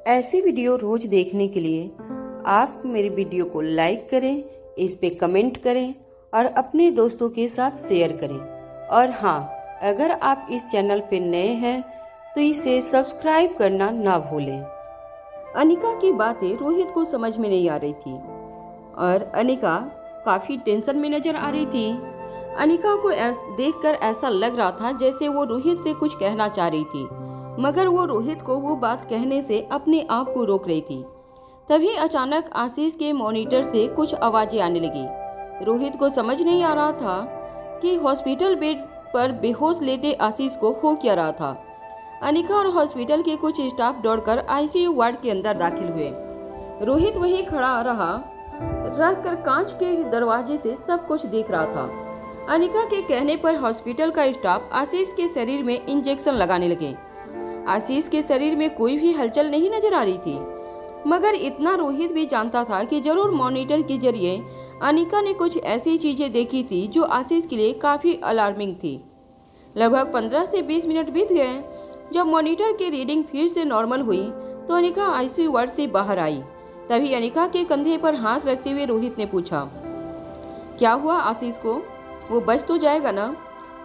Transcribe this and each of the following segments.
ऐसी वीडियो रोज देखने के लिए आप मेरे वीडियो को लाइक करें, इस पे कमेंट करें और अपने दोस्तों के साथ शेयर करें। और हाँ, अगर आप इस चैनल पे नए हैं तो इसे सब्सक्राइब करना ना भूलें। अनिका की बातें रोहित को समझ में नहीं आ रही थी और अनिका काफी टेंशन में नजर आ रही थी। अनिका को देखकर ऐसा लग रहा था जैसे वो रोहित से कुछ कहना चाह रही थी, मगर वो रोहित को वो बात कहने से अपने आप को रोक रही थी। तभी अचानक आशीष के मॉनिटर से कुछ आवाजें आने लगी। रोहित को समझ नहीं आ रहा था कि हॉस्पिटल बेड पर बेहोश लेटे आशीष को हो क्या रहा था। अनिका और हॉस्पिटल के कुछ स्टाफ दौड़कर आईसीयू वार्ड के अंदर दाखिल हुए। रोहित वहीं खड़ा रहकर कांच के दरवाजे से सब कुछ देख रहा था। अनिका के कहने पर हॉस्पिटल का स्टाफ आशीष के शरीर में इंजेक्शन लगाने लगे। आशीष के शरीर में कोई भी हलचल नहीं नजर आ रही थी, मगर इतना रोहित भी जानता था कि जरूर मॉनिटर के जरिए अनिका ने कुछ ऐसी चीजें देखी थी जो आशीष के लिए काफी अलार्मिंग थी। लगभग 15 से 20 मिनट बीत गए। जब मॉनिटर की रीडिंग फिर से नॉर्मल हुई तो अनिका आईसीयू वार्ड से बाहर आई। तभी अनिका के कंधे पर हाथ रखते हुए रोहित ने पूछा, क्या हुआ आशीष को? वो बच तो जाएगा ना?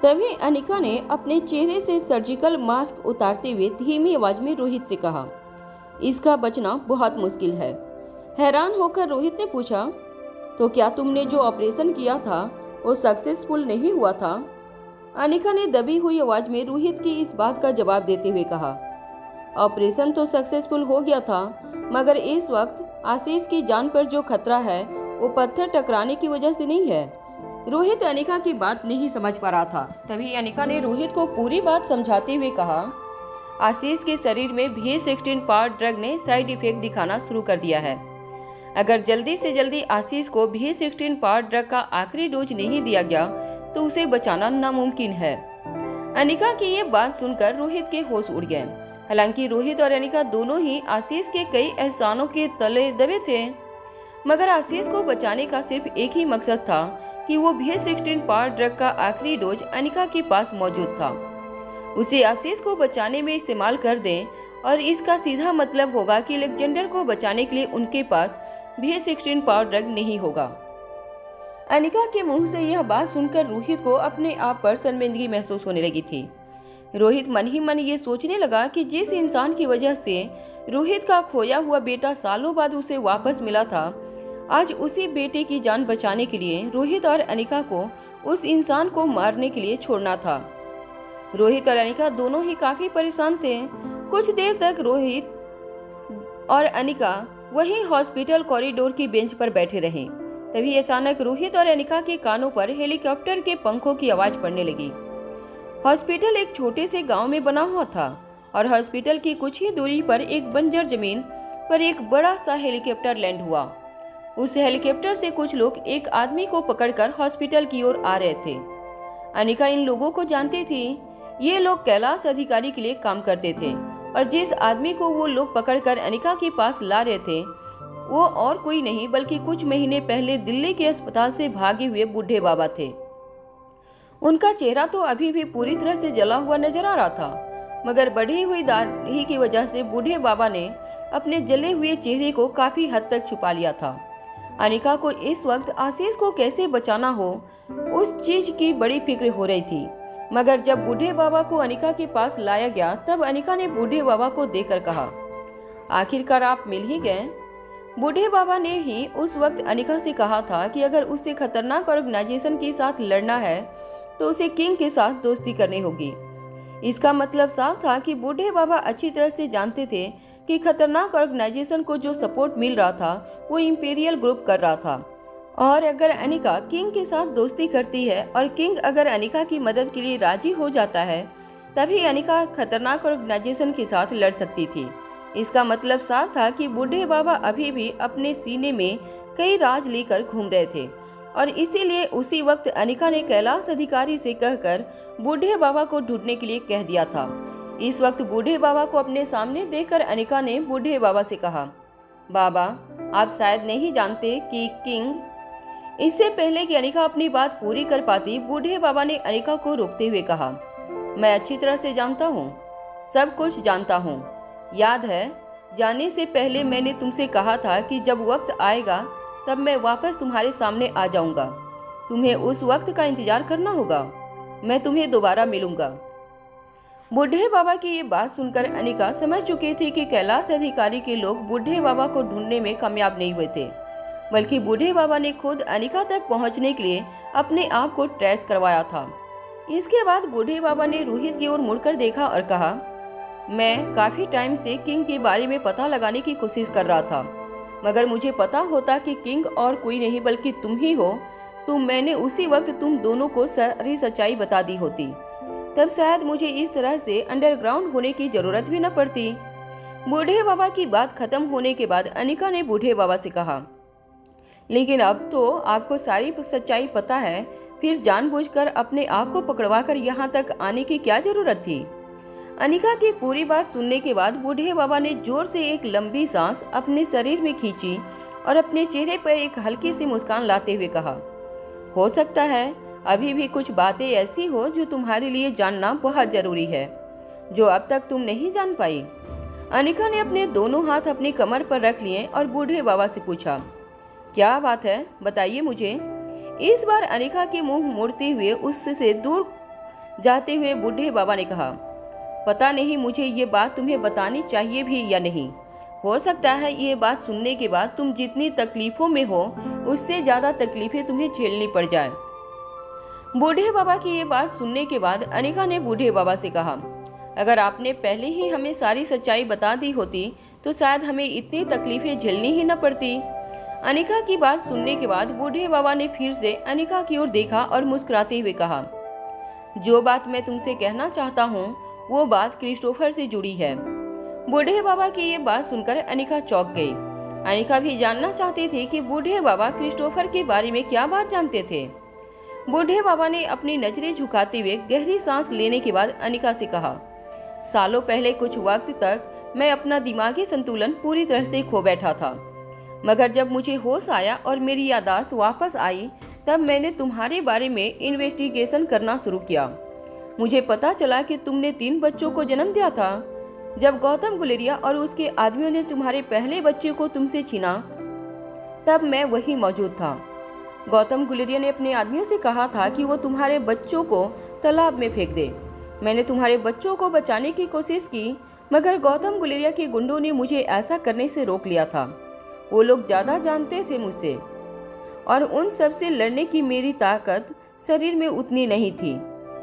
तभी अनिका ने अपने चेहरे से सर्जिकल मास्क उतारते हुए धीमी आवाज में रोहित से कहा, इसका बचना बहुत मुश्किल है। हैरान होकर रोहित ने पूछा, तो क्या तुमने जो ऑपरेशन किया था वो सक्सेसफुल नहीं हुआ था? अनिका ने दबी हुई आवाज में रोहित की इस बात का जवाब देते हुए कहा, ऑपरेशन तो सक्सेसफुल हो गया था, मगर इस वक्त आशीष की जान पर जो खतरा है वो पत्थर टकराने की वजह से नहीं है। रोहित अनिका की बात नहीं समझ पा रहा था। तभी अनिका ने रोहित को पूरी बात समझाते हुए कहा, आशीष के शरीर में V16 पावर ड्रग ने साइड इफेक्ट दिखाना शुरू कर दिया है। अगर जल्दी से जल्दी आशीष को V16 पावर ड्रग का आखिरी डोज नहीं दिया गया तो उसे बचाना नामुमकिन है। अनिका की ये बात सुनकर रोहित के होश उड़ गए। हालांकि रोहित और अनिका दोनों ही आशीष के कई एहसानों के तले दबे थे, मगर आशीष को बचाने का सिर्फ एक ही मकसद था कि वो V16 पावर ड्रग का आखिरी डोज अनिका के पास मौजूद था। उसे आशीष को बचाने में इस्तेमाल कर दें और इसका सीधा मतलब होगा कि अलेक्जेंडर को बचाने के लिए उनके पास V16 पावर ड्रग नहीं होगा। अनिका के मुंह से यह बात सुनकर रोहित को अपने आप पर शर्मिंदगी महसूस होने लगी थी। रोहित मन ही मन ये सोचने लगा कि जिस इंसान की वजह से रोहित का खोया हुआ बेटा सालों बाद उसे वापस मिला था, आज उसी बेटे की जान बचाने के लिए रोहित और अनिका को उस इंसान को मारने के लिए छोड़ना था। रोहित और अनिका दोनों ही काफी परेशान थे। कुछ देर तक रोहित और अनिका वहीं हॉस्पिटल कॉरिडोर की बेंच पर बैठे रहे। तभी अचानक रोहित और अनिका के कानों पर हेलीकॉप्टर के पंखों की आवाज पड़ने लगी। हॉस्पिटल एक छोटे से गांव में बना हुआ था और हॉस्पिटल की कुछ ही दूरी पर एक बंजर जमीन पर एक बड़ा सा हेलीकॉप्टर लैंड हुआ। उस हेलीकॉप्टर से कुछ लोग एक आदमी को पकड़कर हॉस्पिटल की ओर आ रहे थे। अनिका इन लोगों को जानती थी। ये लोग कैलाश अधिकारी के लिए काम करते थे और जिस आदमी को वो लोग पकड़कर अनिका के पास ला रहे थे वो और कोई नहीं बल्कि कुछ महीने पहले दिल्ली के अस्पताल से भागे हुए बूढ़े बाबा थे। उनका चेहरा तो अभी भी पूरी तरह से जला हुआ नजर आ रहा था, मगर बढ़ी हुई दाढ़ी की वजह से बूढ़े बाबा ने अपने जले हुए चेहरे को काफी हद तक छुपा लिया था। अनिका को इस वक्त आशीष को कैसे बचाना हो उस चीज की बड़ी फिक्र हो रही थी। मगर जब बूढ़े बाबा को अनिका के पास लाया गया तब अनिका ने बूढ़े बाबा को देखकर कहा, आखिरकार आप मिल ही गए। बूढ़े बाबा ने ही उस वक्त अनिका से कहा था कि अगर उसे खतरनाक ऑर्गेनाइजेशन के साथ लड़ना है तो उसे किंग के साथ दोस्ती करनी होगी। इसका मतलब साफ था कि बूढ़े बाबा अच्छी तरह से जानते थे कि खतरनाक ऑर्गेनाइजेशन को जो सपोर्ट मिल रहा था वो इंपीरियल ग्रुप कर रहा था, और अगर अनिका किंग के साथ दोस्ती करती है और किंग अगर अनिका की मदद के लिए राजी हो जाता है तभी अनिका खतरनाक ऑर्गेनाइजेशन के साथ लड़ सकती थी। इसका मतलब साफ था कि बूढ़े बाबा अभी भी अपने सीने में कई राज लेकर घूम रहे थे और इसीलिए उसी वक्त अनिका ने कैलाश अधिकारी से कहकर बूढ़े बाबा को ढूंढने के लिए कह दिया था। इस वक्त बूढ़े बाबा को अपने सामने देखकर अनिका ने बूढ़े बाबा से कहा, बाबा आप शायद नहीं जानते कि किंग। इससे पहले कि अनिका अपनी बात पूरी कर पाती, बूढ़े बाबा ने अनिका को रोकते हुए कहा, मैं अच्छी तरह से जानता हूँ, सब कुछ जानता हूँ। याद है जाने से पहले मैंने तुमसे कहा था कि जब वक्त आएगा तब मैं वापस तुम्हारे सामने आ जाऊंगा। तुम्हें उस वक्त का इंतजार करना होगा। मैं तुम्हें दोबारा मिलूंगा। बूढ़े बाबा की ये बात सुनकर अनिका समझ चुकी थी कि कैलाश अधिकारी के लोग बूढ़े बाबा को ढूंढने में कामयाब नहीं हुए थे, बल्कि बूढ़े बाबा ने खुद अनिका तक पहुंचने के लिए अपने आप को ट्रेस करवाया था। इसके बाद बूढ़े बाबा ने रोहित की ओर मुड़कर देखा और कहा, मैं काफी टाइम से किंग के बारे में पता लगाने की कोशिश कर रहा था, मगर मुझे पता होता कि किंग और कोई नहीं बल्कि तुम ही हो तो मैंने उसी वक्त तुम दोनों को सारी सच्चाई बता दी होती। तब शायद मुझे इस तरह से अंडरग्राउंड होने की जरूरत भी न पड़ती। बूढ़े बाबा की बात खत्म होने के बाद अनिका ने बूढ़े बाबा से कहा, लेकिन अब तो आपको सारी सच्चाई पता है, फिर जानबूझकर अपने आप को पकड़वाकर यहाँ तक आने की क्या जरूरत थी। अनिका की पूरी बात सुनने के बाद बूढ़े बाबा ने जोर से एक लंबी सांस अपने शरीर में खींची और अपने चेहरे पर एक हल्की सी मुस्कान लाते हुए कहा, हो सकता है अभी भी कुछ बातें ऐसी हो जो तुम्हारे लिए जानना बहुत जरूरी है, जो अब तक तुम नहीं जान पाई। अनिका ने अपने दोनों हाथ अपनी कमर पर रख लिए और बूढ़े बाबा से पूछा, क्या बात है, बताइए मुझे। इस बार अनिका के मुंह मोड़ते हुए उससे दूर जाते हुए बूढ़े बाबा ने कहा, पता नहीं मुझे ये बात तुम्हें बतानी चाहिए भी या नहीं। हो सकता है ये बात सुनने के बाद तुम जितनी तकलीफों में हो उससे ज्यादा तकलीफें तुम्हें झेलनी पड़ जाए। बूढ़े बाबा की ये बात सुनने के बाद अनिका ने बूढ़े बाबा से कहा, अगर आपने पहले ही हमें सारी सच्चाई बता दी होती तो शायद हमें इतनी तकलीफें झेलनी ही न पड़ती। अनिका की बात सुनने के बाद बूढ़े बाबा ने फिर से अनिका की ओर देखा और मुस्कुराते हुए कहा, जो बात मैं तुमसे कहना चाहता हूँ वो बात क्रिस्टोफर से जुड़ी है। बूढ़े बाबा की ये बात सुनकर अनिका चौंक गई। अनिका भी जानना चाहती थी कि बूढ़े बाबा क्रिस्टोफर के बारे में क्या बात जानते थे। बूढ़े बाबा ने अपनी नजरें झुकाते हुए गहरी सांस लेने के बाद अनिका से कहा, सालों पहले कुछ वक्त तक मैं अपना दिमागी संतुलन पूरी तरह से खो बैठा था, मगर जब मुझे होश आया और मेरी याददाश्त वापस आई तब मैंने तुम्हारे बारे में इन्वेस्टिगेशन करना शुरू किया। मुझे पता चला कि तुमने 3 बच्चों को जन्म दिया था। जब गौतम गुलेरिया और उसके आदमियों ने तुम्हारे पहले बच्चे को तुमसे छीना तब मैं वहीं मौजूद था। गौतम गुलेरिया ने अपने आदमियों से कहा था कि वो तुम्हारे बच्चों को तालाब में फेंक दे। मैंने तुम्हारे बच्चों को बचाने की कोशिश की, मगर गौतम गुलेरिया के गुंडों ने मुझे ऐसा करने से रोक लिया था। वो लोग ज्यादा जानते थे मुझसे और उन सब से लड़ने की मेरी ताकत शरीर में उतनी नहीं थी।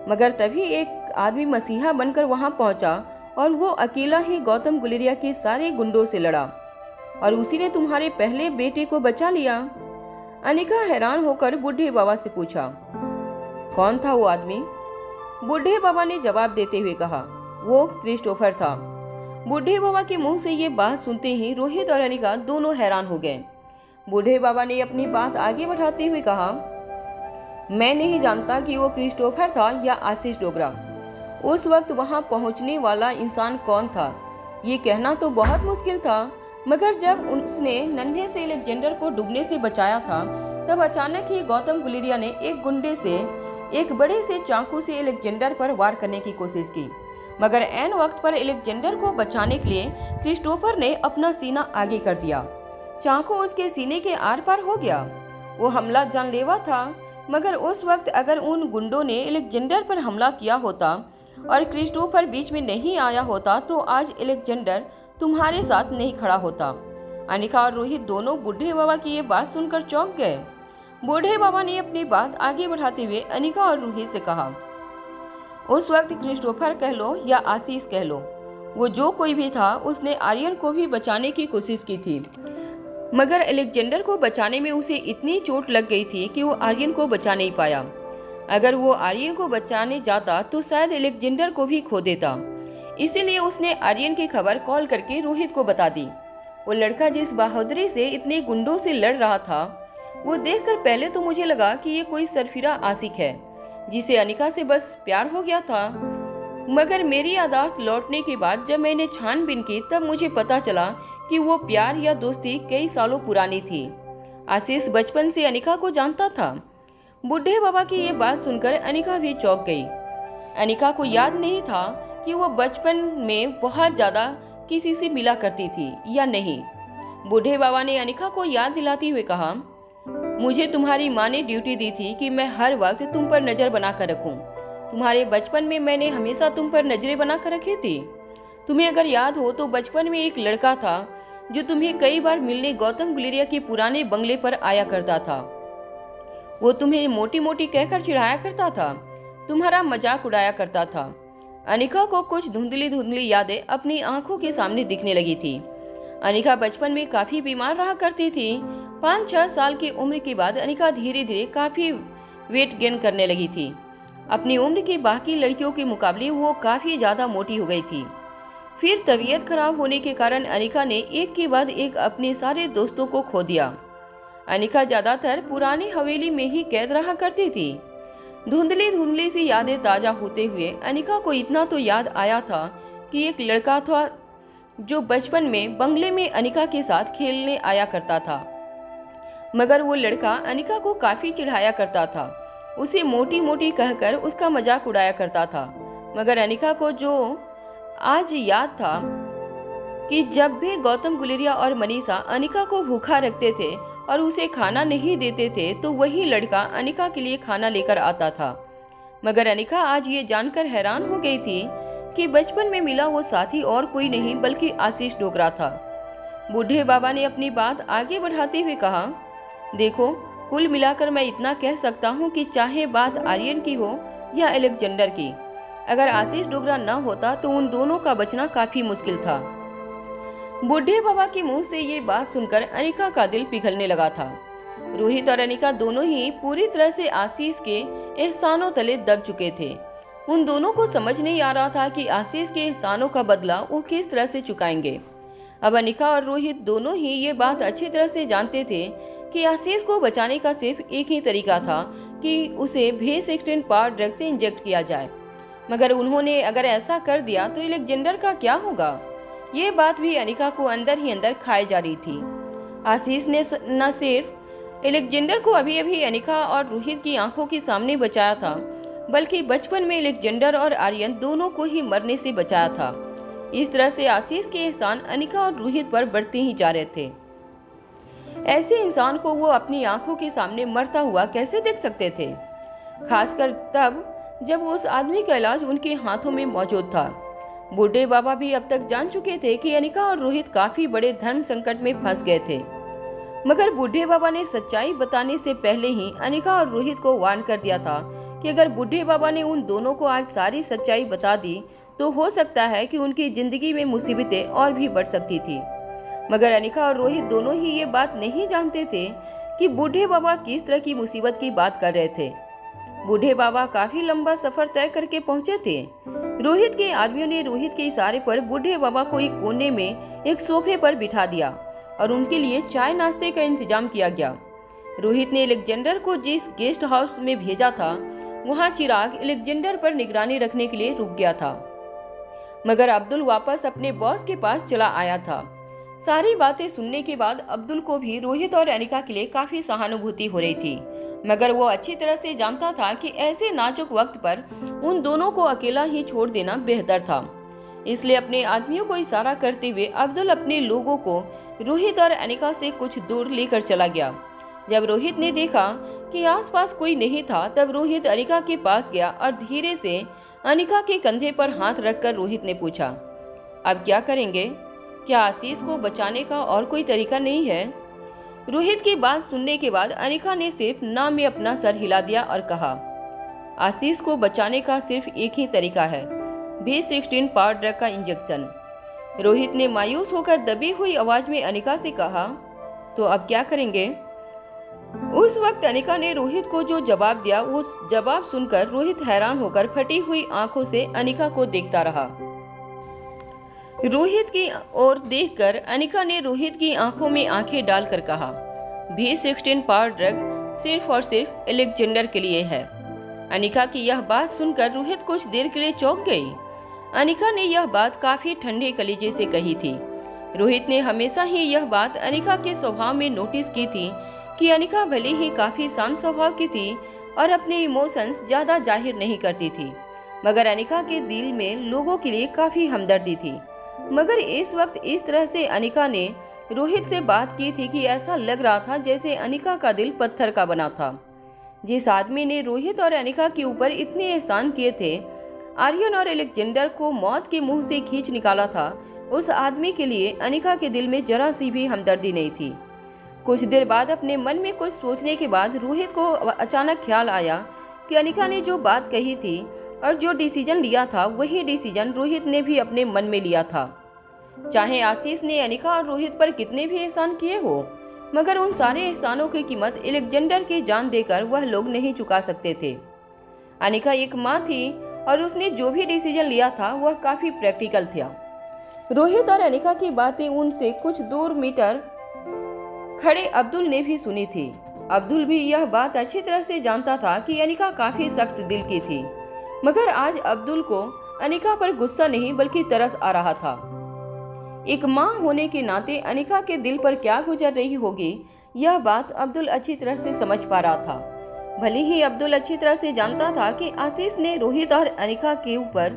मगर तभी एक आदमी मसीहा बनकर वहां पहुंचा और वो अकेला ही गौतम गुलेरिया के सारे गुंडों से लड़ा और उसी ने तुम्हारे पहले बेटे को बचा लिया। अनिका हैरान होकर बूढ़े बाबा से पूछा, कौन था वो आदमी? बूढ़े बाबा ने जवाब देते हुए कहा, वो क्रिस्टोफर था। बूढ़े बाबा के मुंह से ये बात सुनते ही रोहित और अनिका दोनों हैरान हो गए। बूढ़े बाबा ने अपनी बात आगे बढ़ाते हुए कहा, मैं नहीं जानता कि वो क्रिस्टोफर था या आशीष डोगरा। उस वक्त वहां पहुंचने वाला इंसान कौन था ये कहना तो बहुत मुश्किल था, मगर जब उसने नन्हे से अलेक्जेंडर को डूबने से बचाया था तब अचानक ही गौतम गुलेरिया ने एक गुंडे से एक बड़े से चाकू से अलेक्जेंडर पर वार करने की कोशिश की, मगर ऐन वक्त पर अलेक्जेंडर को बचाने के लिए क्रिस्टोफर ने अपना सीना आगे कर दिया। चाकू उसके सीने के आर पार हो गया। वो हमला जानलेवा था, मगर उस वक्त अगर उन गुंडों ने अलेक्जेंडर पर हमला किया होता और क्रिस्टोफर बीच में नहीं आया होता तो आज अलेक्जेंडर तुम्हारे साथ नहीं खड़ा होता। अनिका और रोहित दोनों बूढ़े बाबा की ये बात सुनकर चौंक गए। बूढ़े बाबा ने अपनी बात आगे बढ़ाते हुए अनिका और रोहित से कहा, उस वक्त क्रिस्टोफर कह लो या आशीष कह लो, वो जो कोई भी था उसने आर्यन को भी बचाने की कोशिश की थी, मगर अलेक्जेंडर को बचाने में उसे इतनी चोट लग गई थी कि वो आर्यन को बचा नहीं पाया। अगर वो आर्यन को बचाने जाता तो शायद अलेक्जेंडर को भी खो देता। इसीलिए उसने आर्यन की खबर कॉल करके रोहित को बता दी। वो लड़का जिस बहादुरी से इतने गुंडों से लड़ रहा था वो देखकर पहले तो मुझे लगा कि ये कोई सरफिरा आशिक है जिसे अनिका से बस प्यार हो गया था, मगर मेरी याददाश्त लौटने के बाद जब मैंने छानबीन की तब मुझे पता चला कि वो प्यार या दोस्ती कई सालों पुरानी थी। आशीष बचपन से अनिका को जानता था। बूढ़े बाबा की ये बात सुनकर अनिका भी चौंक गई। अनिका को याद नहीं था कि वो बचपन में बहुत ज़्यादा किसी से मिला करती थी या नहीं। बूढ़े बाबा ने अनिका को याद दिलाते हुए कहा, मुझे तुम्हारी माँ ने ड्यूटी दी थी कि मैं हर वक्त तुम पर नजर बना कर रखूं। तुम्हारे बचपन में मैंने हमेशा तुम पर नजरें बना कर रखी थी। तुम्हें अगर याद हो तो बचपन में एक लड़का था जो तुम्हें कई बार मिलने गौतम गुलेरिया के पुराने बंगले पर आया करता था। वो तुम्हें मोटी मोटी कहकर चिढ़ाया करता था, तुम्हारा मजाक उड़ाया करता था। अनिका को कुछ धुंधली धुंधली यादें अपनी आंखों के सामने दिखने लगी थी। अनिका बचपन में काफी बीमार रहा करती थी। 5-6 साल की उम्र के बाद अनिका धीरे धीरे काफी वेट गेन करने लगी थी। अपनी उम्र की बाकी लड़कियों के मुकाबले वो काफी ज्यादा मोटी हो गई थी। फिर तबीयत खराब होने के कारण अनिका ने एक के बाद एक अपने सारे दोस्तों को खो दिया। अनिका ज्यादातर पुरानी हवेली में ही कैद रहा करती थी। धुंधली धुंधली सी यादें ताजा होते हुए अनिका को इतना तो याद आया था कि एक लड़का था जो बचपन में बंगले में अनिका के साथ खेलने आया करता था, मगर वो लड़का अनिका को काफी चिढ़ाया करता था। उसे मोटी मोटी कहकर उसका मजाक उड़ाया करता था। मगर अनिका को जो आज याद था कि जब भी गौतम गुलेरिया और मनीषा अनिका को भूखा रखते थे और उसे खाना नहीं देते थे तो वही लड़का अनिका के लिए खाना लेकर आता था। मगर अनिका आज ये जानकर हैरान हो गई थी कि बचपन में मिला वो साथी और कोई नहीं बल्कि आशीष डोगरा था। बूढ़े बाबा ने अपनी बात आगे बढ़ाते हुए कहा, देखो, कुल मिलाकर मैं इतना कह सकता हूँ कि चाहे बात आर्यन की हो या अलेक्जेंडर की, अगर आशीष डोगरा न होता तो उन दोनों का बचना काफी मुश्किल था। बूढ़े बाबा के मुंह से ये बात सुनकर अनिका का दिल पिघलने लगा था। रोहित और अनिका दोनों ही पूरी तरह से आशीष के एहसानों तले दब चुके थे। उन दोनों को समझ नहीं आ रहा था कि आशीष के एहसानों का बदला वो किस तरह से चुकाएंगे। अब अनिका और रोहित दोनों ही ये बात अच्छी तरह से जानते थे कि आशीष को बचाने का सिर्फ एक ही तरीका था कि उसे V16 पावर ड्रग से इंजेक्ट किया जाए। मगर उन्होंने अगर ऐसा कर दिया तो अलेक्जेंडर का क्या होगा? ये बात भी अनिका को अंदर ही अंदर खाई जा रही थी। आशीष ने न सिर्फ अलेक्जेंडर को अभी अभी अनिका और रोहित की आंखों के सामने बचाया था, बल्कि बचपन में अलेक्जेंडर और आर्यन दोनों को ही मरने से बचाया था। इस तरह से आशीष के एहसान अनिका और रोहित पर बढ़ते ही जा रहे थे। ऐसे इंसान को वो अपनी आंखों के सामने मरता हुआ कैसे देख सकते थे, खासकर तब जब उस आदमी का इलाज उनके हाथों में मौजूद था। बूढ़े बाबा भी अब तक जान चुके थे कि अनिका और रोहित काफी बड़े धर्म संकट में फंस गए थे, मगर बूढ़े बाबा ने सच्चाई बताने से पहले ही अनिका और रोहित को वार्न कर दिया था कि अगर बूढ़े बाबा ने उन दोनों को आज सारी सच्चाई बता दी तो हो सकता है कि उनकी जिंदगी में मुसीबतें और भी बढ़ सकती थी। मगर अनिका और रोहित दोनों ही ये बात नहीं जानते थे कि बूढ़े बाबा किस तरह की मुसीबत की बात कर रहे थे। बूढ़े बाबा काफी लंबा सफर तय करके पहुंचे थे। रोहित के आदमियों ने रोहित के इशारे पर बूढ़े बाबा को एक कोने में एक सोफे पर बिठा दिया और उनके लिए चाय नाश्ते का इंतजाम किया गया। रोहित ने अलेक्जेंडर को जिस गेस्ट हाउस में भेजा था वहां चिराग अलेक्जेंडर पर निगरानी रखने के लिए रुक गया था, मगर अब्दुल वापस अपने बॉस के पास चला आया था। सारी बातें सुनने के बाद अब्दुल को भी रोहित और अनिका के लिए काफी सहानुभूति हो रही थी, मगर वो अच्छी तरह से जानता था कि ऐसे नाजुक वक्त पर उन दोनों को अकेला ही छोड़ देना बेहतर था। इसलिए अपने आदमियों को इशारा करते हुए अब्दुल अपने लोगों को रोहित और अनिका से कुछ दूर लेकर चला गया। जब रोहित ने देखा कि आसपास कोई नहीं था, तब रोहित अनिका के पास गया और धीरे से अनिका के कंधे पर हाथ रखकर रोहित ने पूछा, अब क्या करेंगे? क्या आशीष को बचाने का और कोई तरीका नहीं है? रोहित की बात सुनने के बाद अनिका ने सिर्फ ना में अपना सर हिला दिया और कहा, आशीष को बचाने का सिर्फ एक ही तरीका है, V16 पावर ड्रग का इंजेक्शन। रोहित ने मायूस होकर दबी हुई आवाज में अनिका से कहा, तो अब क्या करेंगे? उस वक्त अनिका ने रोहित को जो जवाब दिया, वो जवाब सुनकर रोहित हैरान होकर फटी हुई आंखों से अनिका को देखता रहा। रोहित की ओर देखकर अनिका ने रोहित की आंखों में आंखें डालकर कहा, V16 पावर ड्रग सिर्फ और सिर्फ अलेक्जेंडर के लिए है। अनिका की यह बात सुनकर रोहित कुछ देर के लिए चौंक गई। अनिका ने यह बात काफी ठंडे कलेजे से कही थी। रोहित ने हमेशा ही यह बात अनिका के स्वभाव में नोटिस की थी कि अनिका भले ही काफी शांत स्वभाव की थी और अपने इमोशंस ज्यादा जाहिर नहीं करती थी, मगर अनिका के दिल में लोगों के लिए काफी हमदर्दी थी। मगर इस वक्त इस तरह से अनिका ने रोहित से बात की थी कि ऐसा लग रहा था जैसे अनिका का दिल पत्थर का बना था। जिस आदमी ने रोहित और अनिका के ऊपर इतने एहसान किए थे, आर्यन और अलेक्जेंडर को मौत के मुंह से खींच निकाला था, उस आदमी के लिए अनिका के दिल में जरा सी भी हमदर्दी नहीं थी। कुछ देर बाद अपने मन में कुछ सोचने के बाद रोहित को अचानक ख्याल आया कि अनिका ने जो बात कही थी और जो डिसीजन लिया था वही डिसीजन रोहित ने भी अपने मन में लिया था। चाहे आशीष ने अनिका और रोहित पर कितने भी एहसान किए हो, मगर उन सारे एहसानों की कीमत अलेक्जेंडर की जान देकर वह लोग नहीं चुका सकते थे। अनिका एक माँ थी और उसने जो भी डिसीजन लिया था वह काफी प्रैक्टिकल था। रोहित और अनिका की बातें उनसे कुछ दूर मीटर खड़े अब्दुल ने भी सुनी थी। अब्दुल भी यह बात अच्छी तरह से जानता था कि अनिका काफी सख्त दिल की थी, मगर आज अब्दुल को अनिका पर गुस्सा नहीं बल्कि तरस आ रहा था। एक माँ होने के नाते अनिका के दिल पर क्या गुजर रही होगी, यह बात अब्दुल अच्छी तरह से समझ पा रहा था। भले ही अब्दुल अच्छी तरह से जानता था कि आशीष ने रोहित और अनिका के ऊपर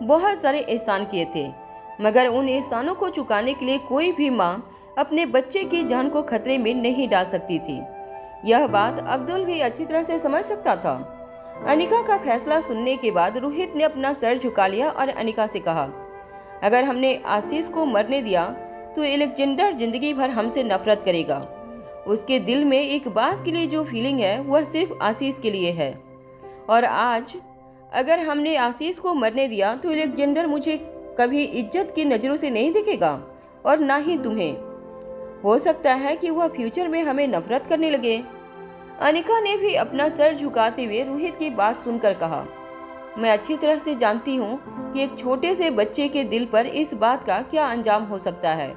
बहुत सारे एहसान किए थे, मगर उन एहसानों को चुकाने के लिए कोई भी माँ अपने बच्चे की जान को खतरे में नहीं डाल सकती थी। यह बात अब्दुल भी अच्छी तरह से समझ सकता था। अनिका का फैसला सुनने के बाद रोहित ने अपना सर झुका लिया और अनिका से कहा, अगर हमने आशीष को मरने दिया तो अलेक्जेंडर जिंदगी भर हमसे नफरत करेगा। उसके दिल में एक बाप के लिए जो फीलिंग है वह सिर्फ आशीष के लिए है, और आज अगर हमने आशीष को मरने दिया तो अलेक्जेंडर मुझे कभी इज्जत की नज़रों से नहीं दिखेगा और ना ही तुम्हें। हो सकता है कि वह फ्यूचर में हमें नफरत करने लगे। अनिका ने भी अपना सर झुकाते हुए रोहित की बात सुनकर कहा, मैं अच्छी तरह से जानती हूँ कि एक छोटे से बच्चे के दिल पर इस बात का क्या अंजाम हो सकता है,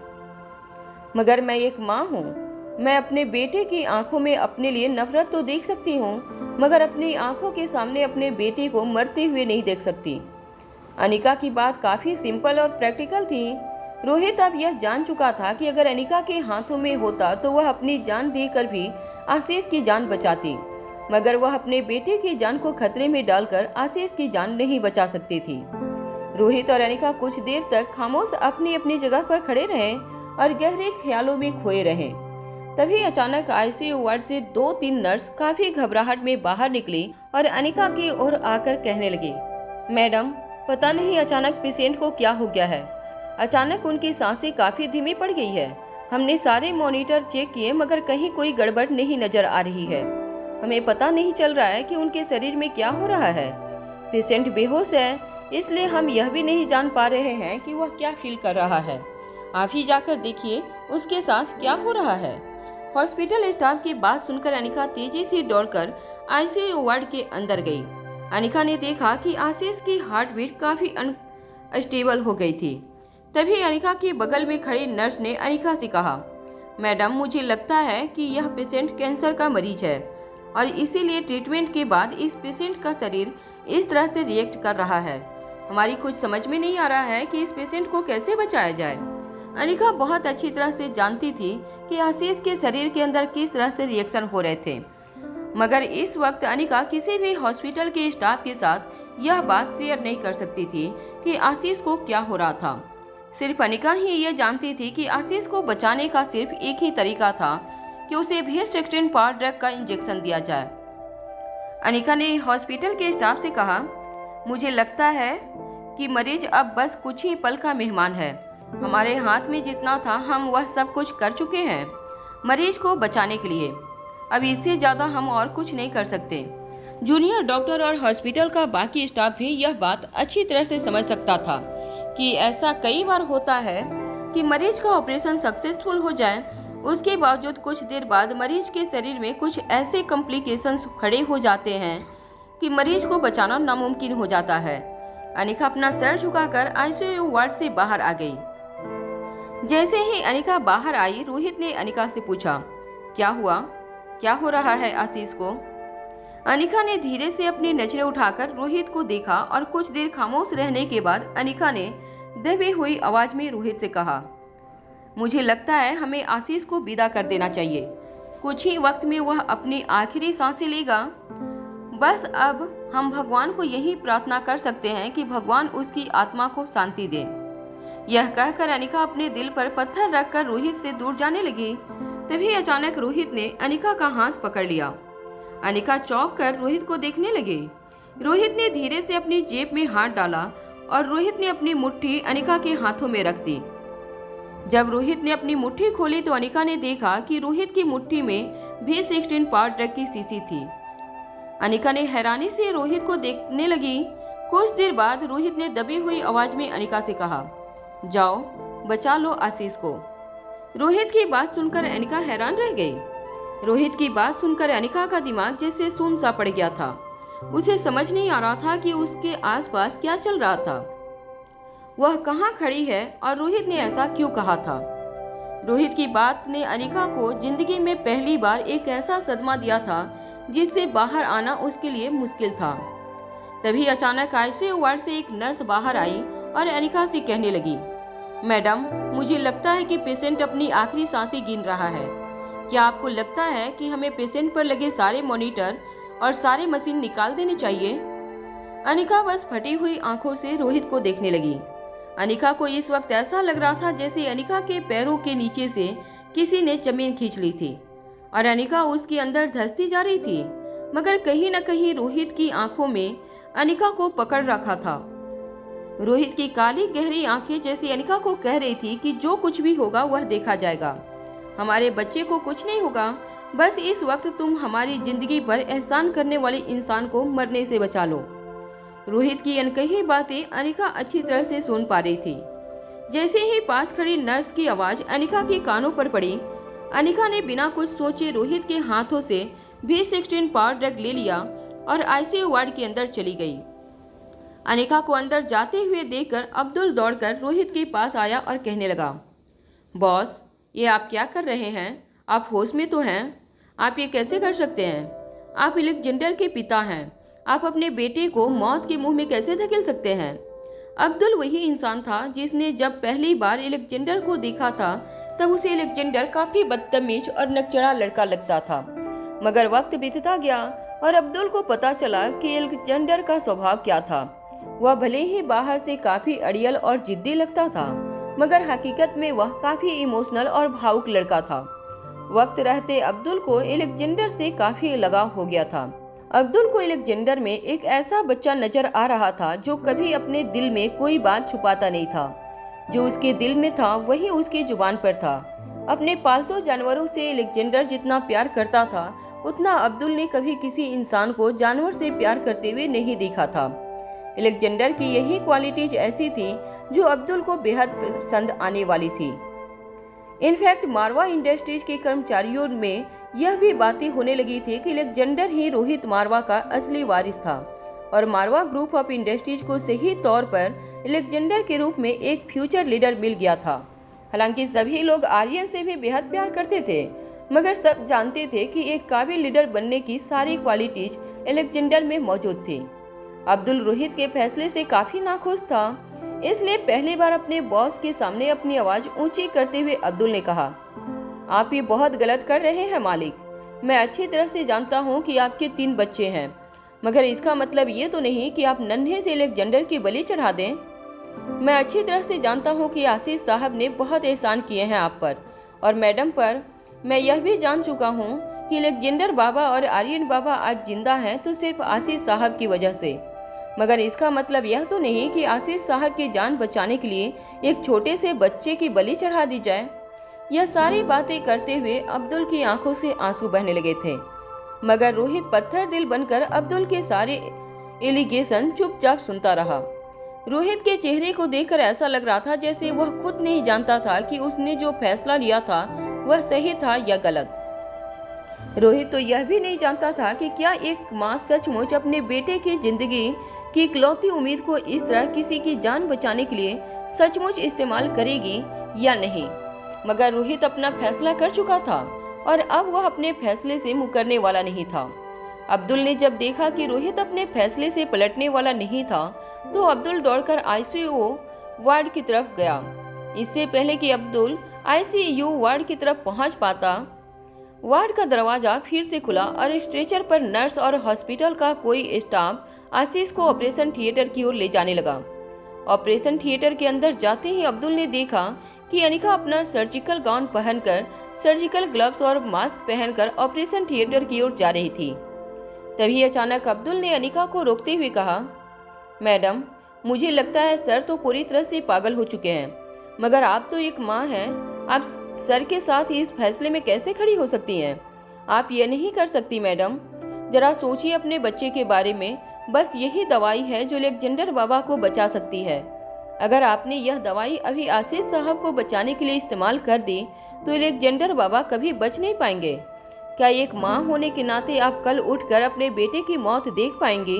मगर मैं एक माँ हूँ। मैं अपने बेटे की आंखों में अपने लिए नफरत तो देख सकती हूँ, मगर अपनी आंखों के सामने अपने बेटे को मरते हुए नहीं देख सकती। अनिका की बात काफी सिंपल और प्रैक्टिकल थी। रोहित अब यह जान चुका था कि अगर अनिका के हाथों में होता तो वह अपनी जान देकर भी आशीष की जान बचाती, मगर वह अपने बेटे की जान को खतरे में डालकर आशीष की जान नहीं बचा सकती थी। रोहित और अनिका कुछ देर तक खामोश अपनी अपनी जगह पर खड़े रहे और गहरे ख्यालों में खोए रहे। तभी अचानक आईसीयू वार्ड से 2-3 नर्स काफी घबराहट में बाहर निकली और अनिका की ओर आकर कहने लगी, मैडम, पता नहीं अचानक पेशेंट को क्या हो गया है। अचानक उनकी सांसें काफी धीमी पड़ गई है। हमने सारे मॉनिटर चेक किए मगर कहीं कोई गड़बड़ नहीं नजर आ रही है। हमें पता नहीं चल रहा है कि उनके शरीर में क्या हो रहा है। पेशेंट बेहोश है, इसलिए हम यह भी नहीं जान पा रहे हैं कि वह क्या फील कर रहा है। आप ही जाकर देखिए उसके साथ क्या हो रहा है। हॉस्पिटल स्टाफ की बात सुनकर अनिका तेजी से दौड़कर आईसीयू वार्ड के अंदर गई। अनिका ने देखा कि आशीष की हार्ट बीट काफी अनस्टेबल हो गई थी। तभी अनिका के बगल में खड़ी नर्स ने अनिका से कहा, मैडम, मुझे लगता है कि यह पेशेंट कैंसर का मरीज है और इसीलिए ट्रीटमेंट के बाद इस पेशेंट का शरीर इस तरह से रिएक्ट कर रहा है। हमारी कुछ समझ में नहीं आ रहा है कि इस पेशेंट को कैसे बचाया जाए। अनिका बहुत अच्छी तरह से जानती थी कि आशीष के शरीर के अंदर किस तरह से रिएक्शन हो रहे थे, मगर इस वक्त अनिका किसी भी हॉस्पिटल के स्टाफ के साथ यह बात शेयर नहीं कर सकती थी कि आशीष को क्या हो रहा था। सिर्फ अनिका ही ये जानती थी कि आशीष को बचाने का सिर्फ एक ही तरीका था कि उसे भीस्ट्रेक्टिन पाउडर ड्रग का इंजेक्शन दिया जाए। अनिका ने हॉस्पिटल के स्टाफ से कहा, मुझे लगता है कि मरीज अब बस कुछ ही पल का मेहमान है। हमारे हाथ में जितना था हम वह सब कुछ कर चुके हैं मरीज को बचाने के लिए। अब इससे ज़्यादा हम और कुछ नहीं कर सकते। जूनियर डॉक्टर और हॉस्पिटल का बाकी स्टाफ भी यह बात अच्छी तरह से समझ सकता था कि ऐसा कई बार होता है कि मरीज का ऑपरेशन सक्सेसफुल हो जाए, उसके बावजूद कुछ देर बाद मरीज के शरीर में कुछ ऐसे कॉम्प्लिकेशंस खड़े हो जाते हैं कि मरीज को बचाना नामुमकिन हो जाता है। अनिका अपना सर झुकाकर आईसीयू वार्ड से बाहर आ गई। जैसे ही अनिका बाहर आई, रोहित ने अनिका से पूछा, क्या हुआ, क्या हो रहा है आशीष को? अनिका ने धीरे से अपनी नजरें उठाकर रोहित को देखा और कुछ देर खामोश रहने के बाद अनिका ने दबी हुई आवाज में रोहित से कहा, मुझे लगता है हमें आशीष को विदा कर देना चाहिए। कुछ ही वक्त में वह अपनी आखिरी सांसें लेगा। बस अब हम भगवान को यही प्रार्थना कर सकते हैं कि भगवान उसकी आत्मा को शांति दे। यह कहकर अनिका अपने दिल पर पत्थर रखकर रोहित से दूर जाने लगी। तभी अचानक रोहित ने अनिका का हाथ पकड़ लिया। अनिका चौंक कर रोहित को देखने लगी। रोहित ने धीरे से अपनी जेब में हाथ डाला और रोहित ने अपनी मुट्ठी अनिका के हाथों में रख दी। जब रोहित ने अपनी मुट्ठी खोली तो अनिका ने देखा कि रोहित की मुट्ठी में V16 पावर ट्रक की शीशी थी। अनिका ने हैरानी से रोहित को देखने लगी। कुछ देर बाद रोहित ने दबी हुई आवाज में अनिका से कहा, जाओ बचा लो आशीष को। रोहित की बात सुनकर अनिका हैरान रह गई। रोहित की बात सुनकर अनिका का दिमाग जैसे सून सा पड़ गया था। उसे समझ नहीं आ रहा था कि उसके आसपास क्या चल रहा था, वह कहाँ खड़ी है और रोहित ने ऐसा क्यों कहा था। रोहित की बात ने अनिका को जिंदगी में पहली बार एक ऐसा सदमा दिया था जिससे बाहर आना उसके लिए मुश्किल था। तभी अचानक आईसीयू वार्ड से एक नर्स बाहर आई और अनिका से कहने लगी, मैडम मुझे लगता है कि पेशेंट अपनी आखिरी सांसें गिन रहा है। क्या आपको लगता है कि हमें पेशेंट पर लगे सारे मॉनिटर और सारे मशीन निकाल देने चाहिए? अनिका बस फटी हुई आंखों से रोहित को देखने लगी। अनिका को इस वक्त ऐसा लग रहा था जैसे अनिका के पैरों के नीचे से किसी ने जमीन खींच ली थी और अनिका उसके अंदर धंसती जा रही थी, मगर कहीं न कहीं रोहित की आंखों में अनिका को पकड़ रखा था। रोहित की काली गहरी आंखें जैसे अनिका को कह रही थी कि जो कुछ भी होगा वह देखा जाएगा, हमारे बच्चे को कुछ नहीं होगा, बस इस वक्त तुम हमारी जिंदगी पर एहसान करने वाले इंसान को मरने से बचा लो। रोहित की अनकही बातें अनिका अच्छी तरह से सुन पा रही थी। जैसे ही पास खड़ी नर्स की आवाज अनिका के कानों पर पड़ी, अनिका ने बिना कुछ सोचे रोहित के हाथों से V16 पावर ड्रग ले लिया और आईसीयू वार्ड के अंदर चली गई। अनिका को अंदर जाते हुए देखकर अब्दुल दौड़कर रोहित के पास आया और कहने लगा, बॉस ये आप क्या कर रहे हैं? आप होश में तो हैं? आप ये कैसे कर सकते हैं? आप अलेक्जेंडर के पिता हैं। आप अपने बेटे को मौत के मुंह में कैसे धकेल सकते हैं? अब्दुल वही इंसान था जिसने जब पहली बार अलेक्जेंडर को देखा था तब उसे अलेक्जेंडर काफी बदतमीज और नकचड़ा लड़का लगता था, मगर वक्त बीतता गया और अब्दुल को पता चला कि अलेक्जेंडर का स्वभाव क्या था। वह भले ही बाहर से काफी अड़ियल और जिद्दी लगता था, मगर हकीकत में वह काफी इमोशनल और भावुक लड़का था। वक्त रहते अब्दुल को अलेक्जेंडर से काफी लगाव हो गया था। अब्दुल को अलेक्जेंडर में एक ऐसा बच्चा नजर आ रहा था जो कभी अपने दिल में कोई बात छुपाता नहीं था। जो उसके दिल में था वही उसकी जुबान पर था। अपने पालतू जानवरों से अलेक्जेंडर जितना प्यार करता था उतना अब्दुल ने कभी किसी इंसान को जानवर से प्यार करते हुए नहीं देखा था। अलेक्जेंडर की यही क्वालिटीज ऐसी थी जो अब्दुल को बेहद पसंद आने वाली थी। इनफैक्ट मारवा इंडस्ट्रीज के कर्मचारियों में यह भी बातें होने लगी थी कि अलेक्जेंडर ही रोहित मारवा का असली वारिस था और मारवा ग्रुप ऑफ इंडस्ट्रीज को सही तौर पर अलेक्जेंडर के रूप में एक फ्यूचर लीडर मिल गया था। हालांकि सभी लोग आर्यन से भी बेहद प्यार करते थे, मगर सब जानते थे कि एक काबिल लीडर बनने की सारी क्वालिटीज अलेक्जेंडर में मौजूद थी। अब्दुल रोहित के फैसले से काफी नाखुश था, इसलिए पहली बार अपने बॉस के सामने अपनी आवाज ऊंची करते हुए अब्दुल ने कहा, आप ये बहुत गलत कर रहे हैं मालिक। मैं अच्छी तरह से जानता हूँ कि आपके 3 बच्चे हैं, मगर इसका मतलब ये तो नहीं कि आप नन्हे से अलेक्जेंडर की बलि चढ़ा दें। मैं अच्छी तरह से जानता हूँ कि आशीष साहब ने बहुत एहसान किए हैं आप पर और मैडम पर। मैं यह भी जान चुका हूँ कि अलेक्जेंडर बाबा और आर्यन बाबा आज जिंदा हैं तो सिर्फ आशीष साहब की वजह से, मगर इसका मतलब यह तो नहीं कि आशीष साहब की जान बचाने के लिए एक छोटे से बच्चे की बलि चढ़ा दी जाए। यह सारी बातें करते हुए अब्दुल की आंखों से आंसू बहने लगे थे, मगर रोहित पत्थर दिल बनकर अब्दुल के सारे एलिगेशन चुपचाप सुनता रहा। रोहित के चेहरे को देखकर ऐसा लग रहा था जैसे वह खुद नहीं जानता था कि उसने जो फैसला लिया था वह सही था या गलत। रोहित तो यह भी नहीं जानता था कि क्या एक माँ सचमुच अपने बेटे की जिंदगी की इकलौती उम्मीद को इस तरह किसी की जान बचाने के लिए सचमुच इस्तेमाल करेगी या नहीं। मगर रोहित अपना फैसला कर चुका था और अब वह अपने फैसले से मुकरने वाला नहीं था। अब्दुल ने जब देखा कि रोहित अपने फैसले से पलटने वाला नहीं था तो अब्दुल दौड़कर आईसीयू वार्ड की तरफ गया। इससे पहले कि अब्दुल आईसीयू वार्ड की तरफ पहुंच पाता, वार्ड का दरवाजा फिर से खुला और स्ट्रेचर पर नर्स और हॉस्पिटल का कोई स्टाफ आशीष को ऑपरेशन थिएटर की ओर ले जाने लगा ऑपरेशन थिएटर के अंदर जाते ही अब्दुल ने देखा कि अनिका अपना सर्जिकल गाउन पहनकर, सर्जिकल ग्लव्स और मास्क पहनकर ऑपरेशन थिएटर की ओर जा रही थी। तभी अचानक अब्दुल ने अनिका को रोकते हुए कहा, मैडम, मुझे लगता है सर तो पूरी तरह से पागल हो चुके हैं, मगर आप तो एक माँ हैं, आप सर के साथ इस फैसले में कैसे खड़ी हो सकती हैं? आप ये नहीं कर सकती मैडम। जरा सोचिए अपने बच्चे के बारे में। बस यही दवाई है जो अलेक्जेंडर बाबा को बचा सकती है। अगर आपने यह दवाई अभी आशीष साहब को बचाने के लिए इस्तेमाल कर दी तो अलेक्जेंडर बाबा कभी बच नहीं पाएंगे। क्या एक माँ होने के नाते आप कल उठकर अपने बेटे की मौत देख पाएंगी?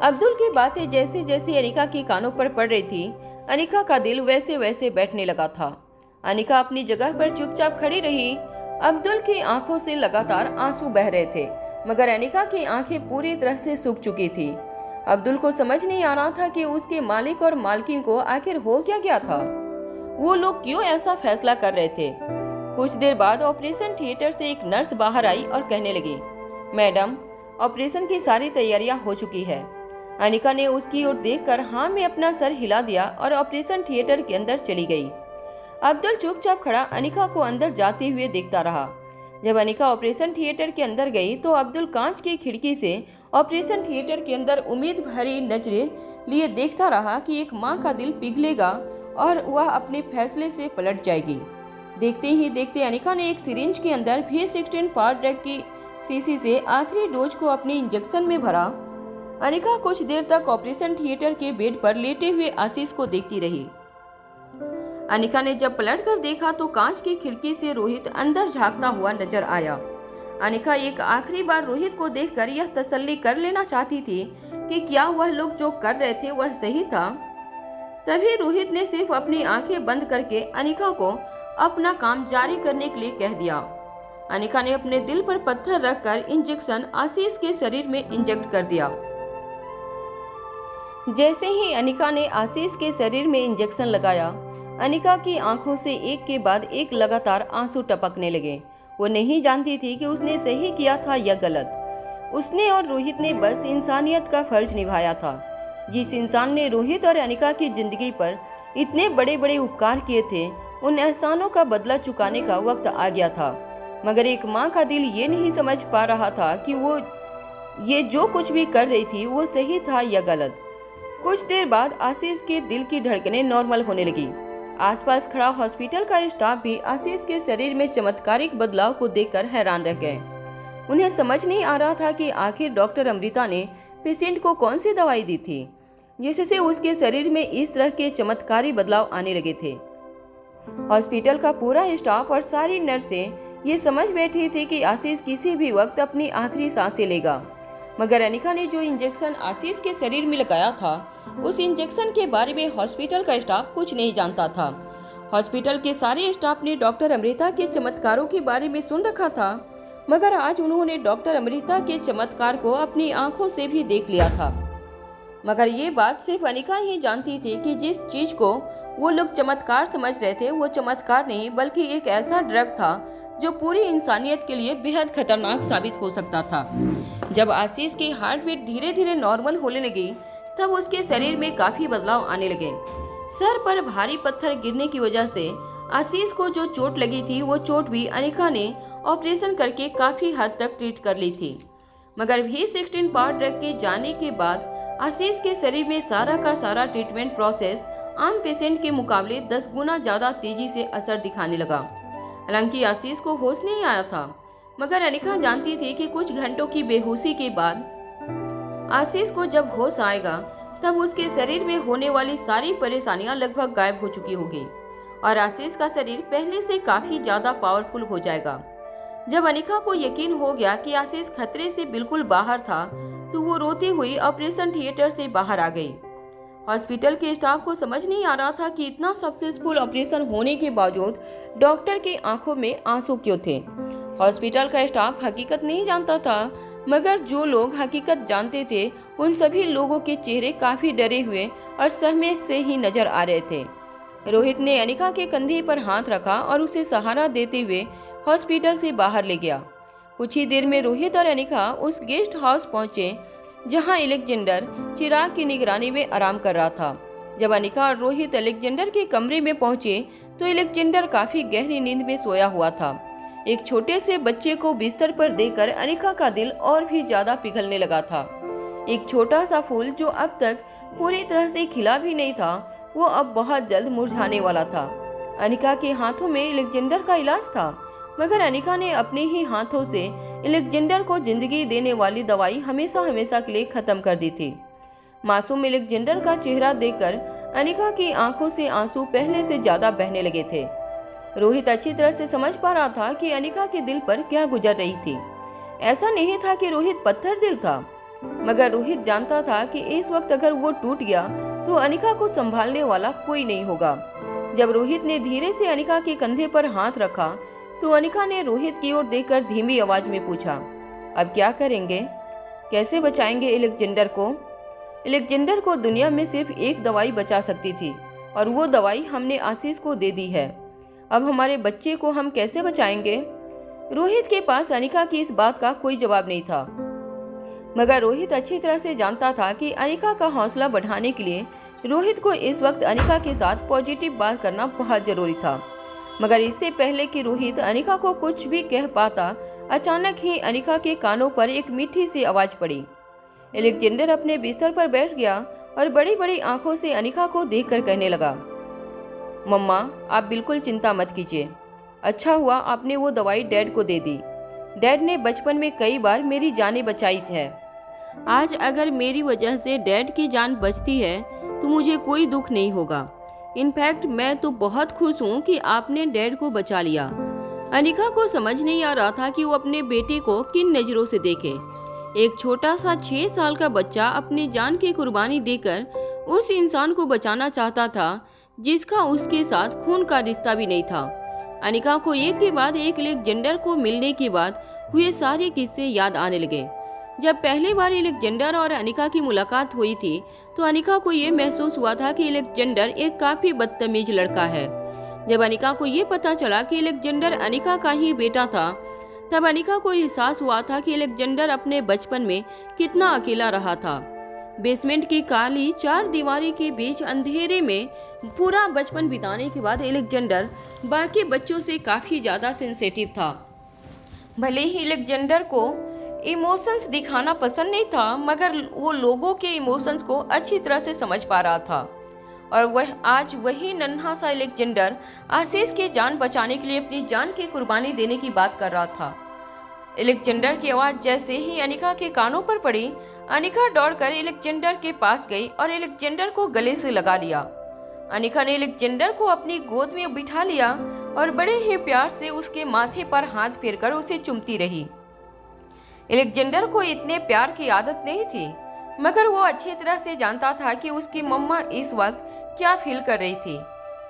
अब्दुल की बातें जैसे जैसे अनिका के कानों पर पड़ रही थी, अनिका का दिल वैसे वैसे बैठने लगा था। अनिका अपनी जगह पर चुपचाप खड़ी रही। अब्दुल की आंखों से लगातार आंसू बह रहे थे, मगर अनिका की आंखें पूरी तरह से सूख चुकी थी। अब्दुल को समझ नहीं आ रहा था कि उसके मालिक और मालकिन को आखिर हो क्या गया था। वो लोग क्यों ऐसा फैसला कर रहे थे। कुछ देर बाद ऑपरेशन थिएटर से एक नर्स बाहर आई और कहने लगी, मैडम, ऑपरेशन की सारी तैयारियां हो चुकी है। अनिका ने उसकी ओर देखकर हाँ में अपना सर हिला दिया और ऑपरेशन थिएटर के अंदर चली गई। अब्दुल चुपचाप खड़ा अनिका को अंदर जाते हुए देखता रहा। जब अनिका ऑपरेशन थिएटर के अंदर गई तो अब्दुल कांच की खिड़की से ऑपरेशन थिएटर के अंदर उम्मीद भरी नजरें लिए देखता रहा कि एक माँ का दिल पिघलेगा और वह अपने फैसले से पलट जाएगी। देखते ही देखते अनिका ने एक सिरिंज के अंदर V16 पावर ड्रग की शीशी से आखिरी डोज को अपने इंजेक्शन में भरा। अनिका कुछ देर तक ऑपरेशन थिएटर के बेड पर लेटे हुए आशीष को देखती रही। अनिका ने जब पलटकर देखा तो कांच की खिड़की से रोहित अंदर झांकता हुआ नजर आया। अनिका एक आखिरी बार रोहित को देखकर यह तसल्ली कर लेना चाहती थी कि क्या वह लोग जो कर रहे थे वह सही था। तभी रोहित ने सिर्फ अपनी आंखें बंद करके अनिका को अपना काम जारी करने के लिए कह दिया। अनिका ने अपने दिल पर पत्थर रखकर इंजेक्शन आशीष के शरीर में इंजेक्ट कर दिया। जैसे ही अनिका ने आशीष के शरीर में इंजेक्शन लगाया, अनिका की आंखों से एक के बाद एक लगातार आंसू टपकने लगे। वो नहीं जानती थी कि उसने सही किया था या गलत। उसने और रोहित ने बस इंसानियत का फर्ज निभाया था। जिस इंसान ने रोहित और अनिका की जिंदगी पर इतने बड़े बड़े उपकार किए थे, उन एहसानों का बदला चुकाने का वक्त आ गया था। मगर एक माँ का दिल ये नहीं समझ पा रहा था कि वो ये जो कुछ भी कर रही थी वो सही था या गलत। कुछ देर बाद आशीष के दिल की धड़कनें नॉर्मल होने लगी। आसपास खड़ा हॉस्पिटल का स्टाफ भी आशीष के शरीर में चमत्कारिक बदलाव को देखकर हैरान रह गए। उन्हें समझ नहीं आ रहा था कि आखिर डॉक्टर अमृता ने पेशेंट को कौन सी दवाई दी थी जिससे उसके शरीर में इस तरह के चमत्कारी बदलाव आने लगे थे। हॉस्पिटल का पूरा स्टाफ और सारी नर्सें ये समझ बैठी थी कि आशीष किसी भी वक्त अपनी आखिरी सांसें लेगा। मगर अनिका ने जो इंजेक्शन आशीष के शरीर में लगाया था, उस इंजेक्शन के बारे में हॉस्पिटल का स्टाफ कुछ नहीं जानता था। हॉस्पिटल के सारे स्टाफ ने डॉक्टर अमृता के चमत्कारों के बारे में सुन रखा था, मगर आज उन्होंने डॉक्टर अमृता के चमत्कार को अपनी आंखों से भी देख लिया था। मगर ये बात सिर्फ अनिका ही जानती थी कि जिस चीज को वो लोग चमत्कार समझ रहे थे वो चमत्कार नहीं बल्कि एक ऐसा ड्रग था जो पूरी इंसानियत के लिए बेहद खतरनाक साबित हो सकता था। जब आशीष की हार्ट बीट धीरे धीरे नॉर्मल होने लगी तब उसके शरीर में काफी बदलाव आने लगे। सर पर भारी पत्थर गिरने की वजह से आशीष को जो चोट लगी थी वो चोट भी अनिका ने ऑपरेशन करके काफी हद तक ट्रीट कर ली थी। मगर V16 पावर ड्रग के जाने के बाद आशीष के शरीर में सारा का सारा ट्रीटमेंट प्रोसेस आम पेशेंट के मुकाबले 10 गुना ज्यादा तेजी से असर दिखाने लगा। हालांकि आशीष को होश नहीं आया था, मगर अनिका जानती थी कि कुछ घंटों की बेहोशी के बाद आशीष को जब होश आएगा तब उसके शरीर में होने वाली सारी परेशानियां लगभग गायब हो चुकी होगी और आशीष का शरीर पहले से काफी ज्यादा पावरफुल हो जाएगा। जब अनिका को यकीन हो गया कि आशीष खतरे से बिल्कुल बाहर था तो वो रोती हुई ऑपरेशन थिएटर से बाहर आ गई। हॉस्पिटल के स्टाफ को समझ नहीं आ रहा था कि इतना सक्सेसफुल ऑपरेशन होने के बावजूद डॉक्टर के आंखों में आंसू क्यों थे। हॉस्पिटल का स्टाफ हकीकत नहीं जानता था, मगर जो लोग हकीकत जानते थे उन सभी लोगों के चेहरे काफी डरे हुए और सहमे से ही नजर आ रहे थे। रोहित ने अनिका के कंधे पर हाथ रखा और उसे सहारा देते हुए हॉस्पिटल से बाहर ले गया। कुछ ही देर में रोहित और अनिका उस गेस्ट हाउस पहुंचे जहां अलेक्जेंडर चिराग की निगरानी में आराम कर रहा था। जब अनिका और रोहित अलेक्जेंडर के कमरे में पहुंचे तो अलेक्जेंडर काफी गहरी नींद में सोया हुआ था। एक छोटे से बच्चे को बिस्तर पर देकर अनिका का दिल और भी ज्यादा पिघलने लगा था। एक छोटा सा फूल जो अब तक पूरी तरह से खिला भी नहीं था, वो अब बहुत जल्द मुरझाने वाला था। अनिका के हाथों में अलेक्जेंडर का इलाज था, मगर अनिका ने अपने ही हाथों से अलेक्जेंडर को जिंदगी देने वाली दवाई हमेशा हमेशा के लिए खत्म कर दी थी। मासूम अलेक्जेंडर का चेहरा देखकर अनिका की आंखों से आंसू पहले से ज्यादा बहने लगे थे। रोहित अच्छी तरह से समझ पा रहा था कि अनिका के दिल पर क्या गुजर रही थी। ऐसा नहीं था कि रोहित पत्थर दिल था, मगर रोहित जानता था कि इस वक्त अगर वो टूट गया तो अनिका को संभालने वाला कोई नहीं होगा। जब रोहित ने धीरे से अनिका के कंधे पर हाथ रखा तो अनिका ने रोहित की ओर देखकर धीमी आवाज में पूछा, अब क्या करेंगे? कैसे बचाएंगे अलेक्जेंडर को? अलेक्जेंडर को दुनिया में सिर्फ एक दवाई बचा सकती थी और वो दवाई हमने आशीष को दे दी है। अब हमारे बच्चे को हम कैसे बचाएंगे? रोहित के पास अनिका की इस बात का कोई जवाब नहीं था, मगर रोहित अच्छी तरह से जानता था कि अनिका का हौसला बढ़ाने के लिए रोहित को इस वक्त अनिका के साथ पॉजिटिव बात करना बहुत जरूरी था। मगर इससे पहले कि रोहित अनिका को कुछ भी कह पाता, अचानक ही अनिका के कानों पर एक मीठी सी आवाज पड़ी। अलेक्जेंडर अपने बिस्तर पर बैठ गया और बड़ी बड़ी आंखों से अनिका को देखकर कहने लगा, मम्मा आप बिल्कुल चिंता मत कीजिए। अच्छा हुआ आपने वो दवाई डैड को दे दी। डैड ने बचपन में कई बार मेरी जानें बचाई है। आज अगर मेरी वजह से डैड की जान बचती है तो मुझे कोई दुख नहीं होगा। इनफैक्ट मैं तो बहुत खुश हूँ कि आपने डैड को बचा लिया। अनिका को समझ नहीं आ रहा था कि वो अपने बेटे को किन नजरों से देखे। एक छोटा सा 6 साल का बच्चा अपनी जान की कुर्बानी देकर उस इंसान को बचाना चाहता था जिसका उसके साथ खून का रिश्ता भी नहीं था। अनिका को एक के बाद एक अलेक्जेंडर को मिलने के बाद हुए सारे किस्से याद आने लगे। जब पहली बार अलेक्जेंडर और अनिका की मुलाकात हुई थी तो अनिका को ये महसूस हुआ था कि अलेक्जेंडर एक काफी बदतमीज लड़का है। जब अनिका को ये पता चला कि अलेक्जेंडर अनिका का ही बेटा था, तब अनिका को एहसास हुआ था कि अलेक्जेंडर अपने बचपन में कितना अकेला रहा था। बेसमेंट की काली 4 दीवारी के बीच अंधेरे में पूरा बचपन बिताने के बाद अलेक्जेंडर बाकी बच्चों से काफी ज्यादा सेंसिटिव था। भले ही अलेक्जेंडर को इमोशंस दिखाना पसंद नहीं था, मगर वो लोगों के इमोशंस को अच्छी तरह से समझ पा रहा था। और वह आज वही नन्हा सा अलेक्जेंडर आशीष की जान बचाने के लिए अपनी जान की कुर्बानी देने की बात कर रहा था। अलेक्जेंडर की आवाज जैसे ही अनिका के कानों पर पड़ी, अनिका दौड़कर अलेक्जेंडर के पास गई और अलेक्जेंडर को गले से लगा लिया। अनिका ने अलेक्जेंडर को अपनी गोद में बिठा लिया और बड़े ही प्यार से उसके माथे पर हाथ फेरकर उसे चूमती रही। अलेक्जेंडर को इतने प्यार की आदत नहीं थी, मगर वो अच्छी तरह से जानता था कि उसकी मम्मा इस वक्त क्या फील कर रही थी।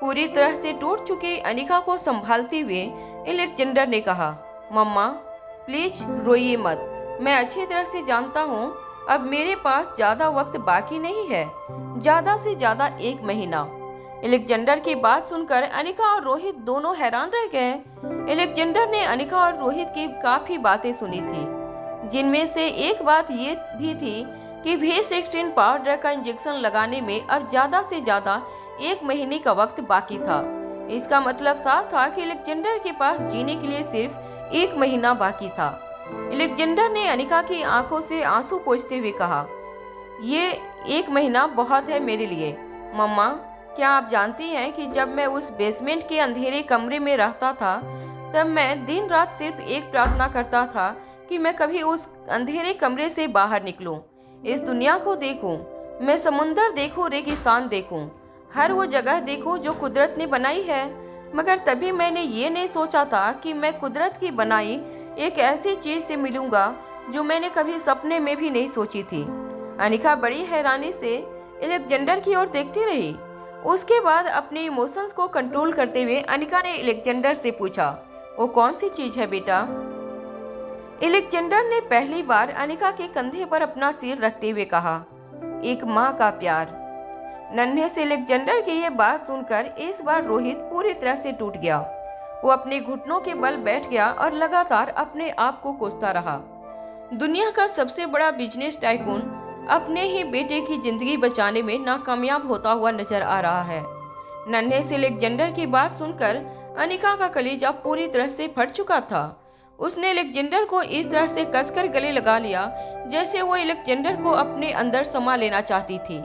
पूरी तरह से टूट चुकी अनिका को संभालते हुए अलेक्जेंडर ने कहा, मम्मा प्लीज रोइए मत। मैं अच्छी तरह से जानता हूँ अब मेरे पास ज्यादा वक्त बाकी नहीं है, ज्यादा से ज्यादा 1 महीना। अलेक्जेंडर की बात सुनकर अनिका और रोहित दोनों हैरान रह गए। अलेक्जेंडर ने अनिका और रोहित की काफी बातें सुनी थी, जिनमें से एक बात ये भी थी कि V16 पाउडर का इंजेक्शन लगाने में अब ज्यादा से ज्यादा 1 महीने का वक्त बाकी था। इसका मतलब साफ था कि अलेक्जेंडर के पास जीने के लिए सिर्फ 1 महीना बाकी था। अलेक्जेंडर ने अनिका की आंखों से आंसू पोंछते हुए कहा, ये 1 महीना बहुत है मेरे लिए। मम्मा क्या आप जानती हैं कि जब मैं उस बेसमेंट के अंधेरे कमरे में रहता था, तब मैं दिन रात सिर्फ एक प्रार्थना करता था कि मैं कभी उस अंधेरे कमरे से बाहर निकलूं, इस दुनिया को देखूं, मैं समुंदर देखूं, रेगिस्तान देखूं, हर वो जगह देखूं जो कुदरत ने बनाई है। मगर तभी मैंने ये नहीं सोचा था कि मैं कुदरत की बनाई एक ऐसी चीज से मिलूंगा जो मैंने कभी सपने में भी नहीं सोची थी। अनिका बड़ी हैरानी से अलेक्जेंडर की ओर देखती रही। उसके बाद अपने इमोशंस को कंट्रोल करते हुए अनिका ने अलेक्जेंडर से पूछा, वो कौन सी चीज है बेटा? अलेक्जेंडर ने पहली बार अनिका के कंधे पर अपना सिर रखते हुए कहा, एक माँ का प्यार। नन्हे से अलेक्जेंडर की यह बात सुनकर इस बार रोहित पूरी तरह से टूट गया। वो अपने घुटनों के बल बैठ गया और लगातार अपने आप को कोसता रहा। दुनिया का सबसे बड़ा बिजनेस टाइकून अपने ही बेटे की जिंदगी बचाने में नाकामयाब होता हुआ नजर आ रहा है। नन्हे से अलेक्जेंडर की बात सुनकर अनिका का कलेजा पूरी तरह से फट चुका था। उसने अलेक्जेंडर को इस तरह से कसकर गले लगा लिया जैसे वो अलेक्जेंडर को अपने अंदर समा लेना चाहती थी।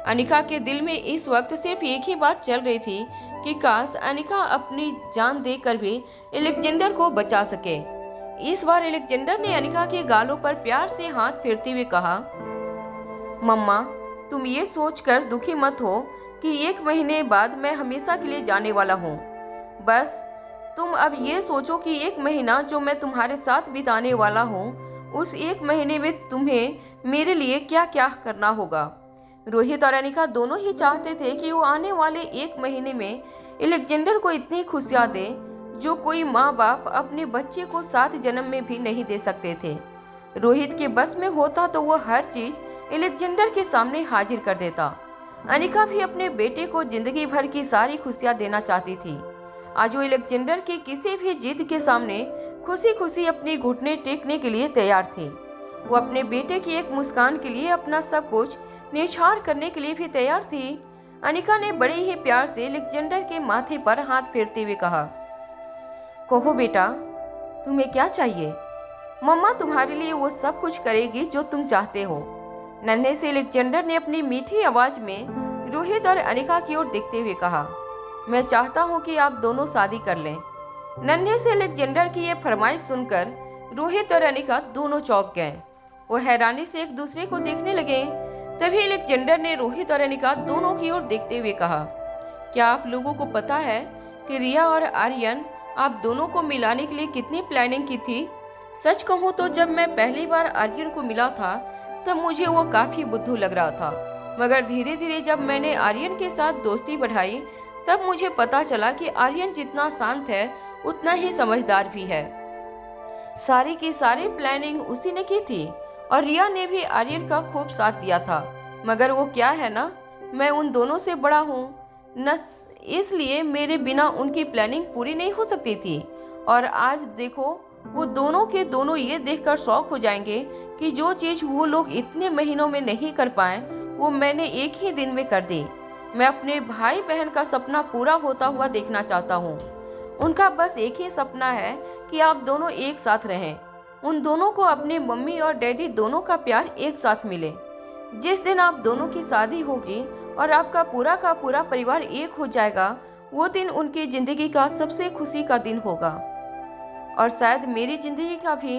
अनिका के दिल में इस वक्त सिर्फ एक ही बात चल रही थी कि काश अनिका अपनी जान देकर भी अलेक्जेंडर को बचा सके। इस बार अलेक्जेंडर ने अनिका के गालों पर प्यार से हाथ फेरते हुए कहा, मम्मा, तुम ये सोचकर दुखी मत हो कि 1 महीने बाद मैं हमेशा के लिए जाने वाला हूँ। बस तुम अब ये सोचो कि 1 महीना जो मैं तुम्हारे साथ बिताने वाला हूँ, उस 1 महीने में तुम्हें मेरे लिए क्या क्या करना होगा। रोहित और अनिका दोनों ही चाहते थे कि वो आने वाले 1 महीने में अलेक्जेंडर को इतनी खुशियाँ दे जो कोई माँ बाप अपने बच्चे को 7 जन्म में भी नहीं दे सकते थे। रोहित के बस में होता तो वो हर चीज अलेक्जेंडर के सामने हाजिर कर देता। अनिका भी अपने बेटे को जिंदगी भर की सारी खुशियां देना चाहती थी। आज वो अलेक्जेंडर की किसी भी जिद के सामने खुशी खुशी अपनी घुटने टेकने के लिए तैयार थी। वो अपने बेटे की एक मुस्कान के लिए अपना सब कुछ न्यौछावर करने के लिए भी तैयार थी। अनिका ने बड़े ही प्यार से अलेक्जेंडर के माथे पर हाथ फेरते हुए कहा, कहो बेटा, तुम्हें क्या चाहिए? मम्मा तुम्हारे लिए वो सब कुछ करेगी जो तुम चाहते हो। नन्हे से अलेक्जेंडर ने अपनी मीठी आवाज में रोहित और अनिका की ओर देखते हुए कहा, मैं चाहता हूँ कि आप दोनों शादी कर लें। नन्हे से अलेक्जेंडर की ये फरमाइश सुनकर रोहित और अनिका दोनों चौंक गए। वो हैरानी से एक दूसरे को देखने लगे। तभी अलेक्जेंडर ने रोहित और अनिका दोनों की ओर देखते हुए कहा, क्या आप लोगों को पता है कि रिया और आर्यन आप दोनों को मिलाने के लिए कितनी प्लानिंग की थी? सच कहूँ तो जब मैं पहली बार आर्यन को मिला था तब मुझे वो काफी बुद्धू लग रहा था, मगर धीरे धीरे जब मैंने आर्यन के साथ दोस्ती बढ़ाई तब मुझे पता चला कि आर्यन जितना शांत है उतना ही समझदार भी है। सारी की सारी प्लानिंग उसी ने की थी और रिया ने भी आर्यन का खूब साथ दिया था, मगर वो क्या है ना, मैं उन दोनों से बड़ा हूँ न, इसलिए मेरे बिना उनकी प्लानिंग पूरी नहीं हो सकती थी। और आज देखो, वो दोनों के दोनों ये देखकर शौक हो जाएंगे कि जो चीज वो लोग इतने महीनों में नहीं कर पाए वो मैंने एक ही दिन में कर दी। मैं अपने भाई बहन का सपना पूरा होता हुआ देखना चाहता हूँ। उनका बस एक ही सपना है कि आप दोनों एक साथ रहें। उन दोनों को अपने मम्मी और डैडी दोनों का प्यार एक साथ मिले। जिस दिन आप दोनों की शादी होगी और आपका पूरा का पूरा परिवार एक हो जाएगा, वो दिन उनकी जिंदगी का सबसे खुशी का दिन होगा और शायद मेरी जिंदगी का भी।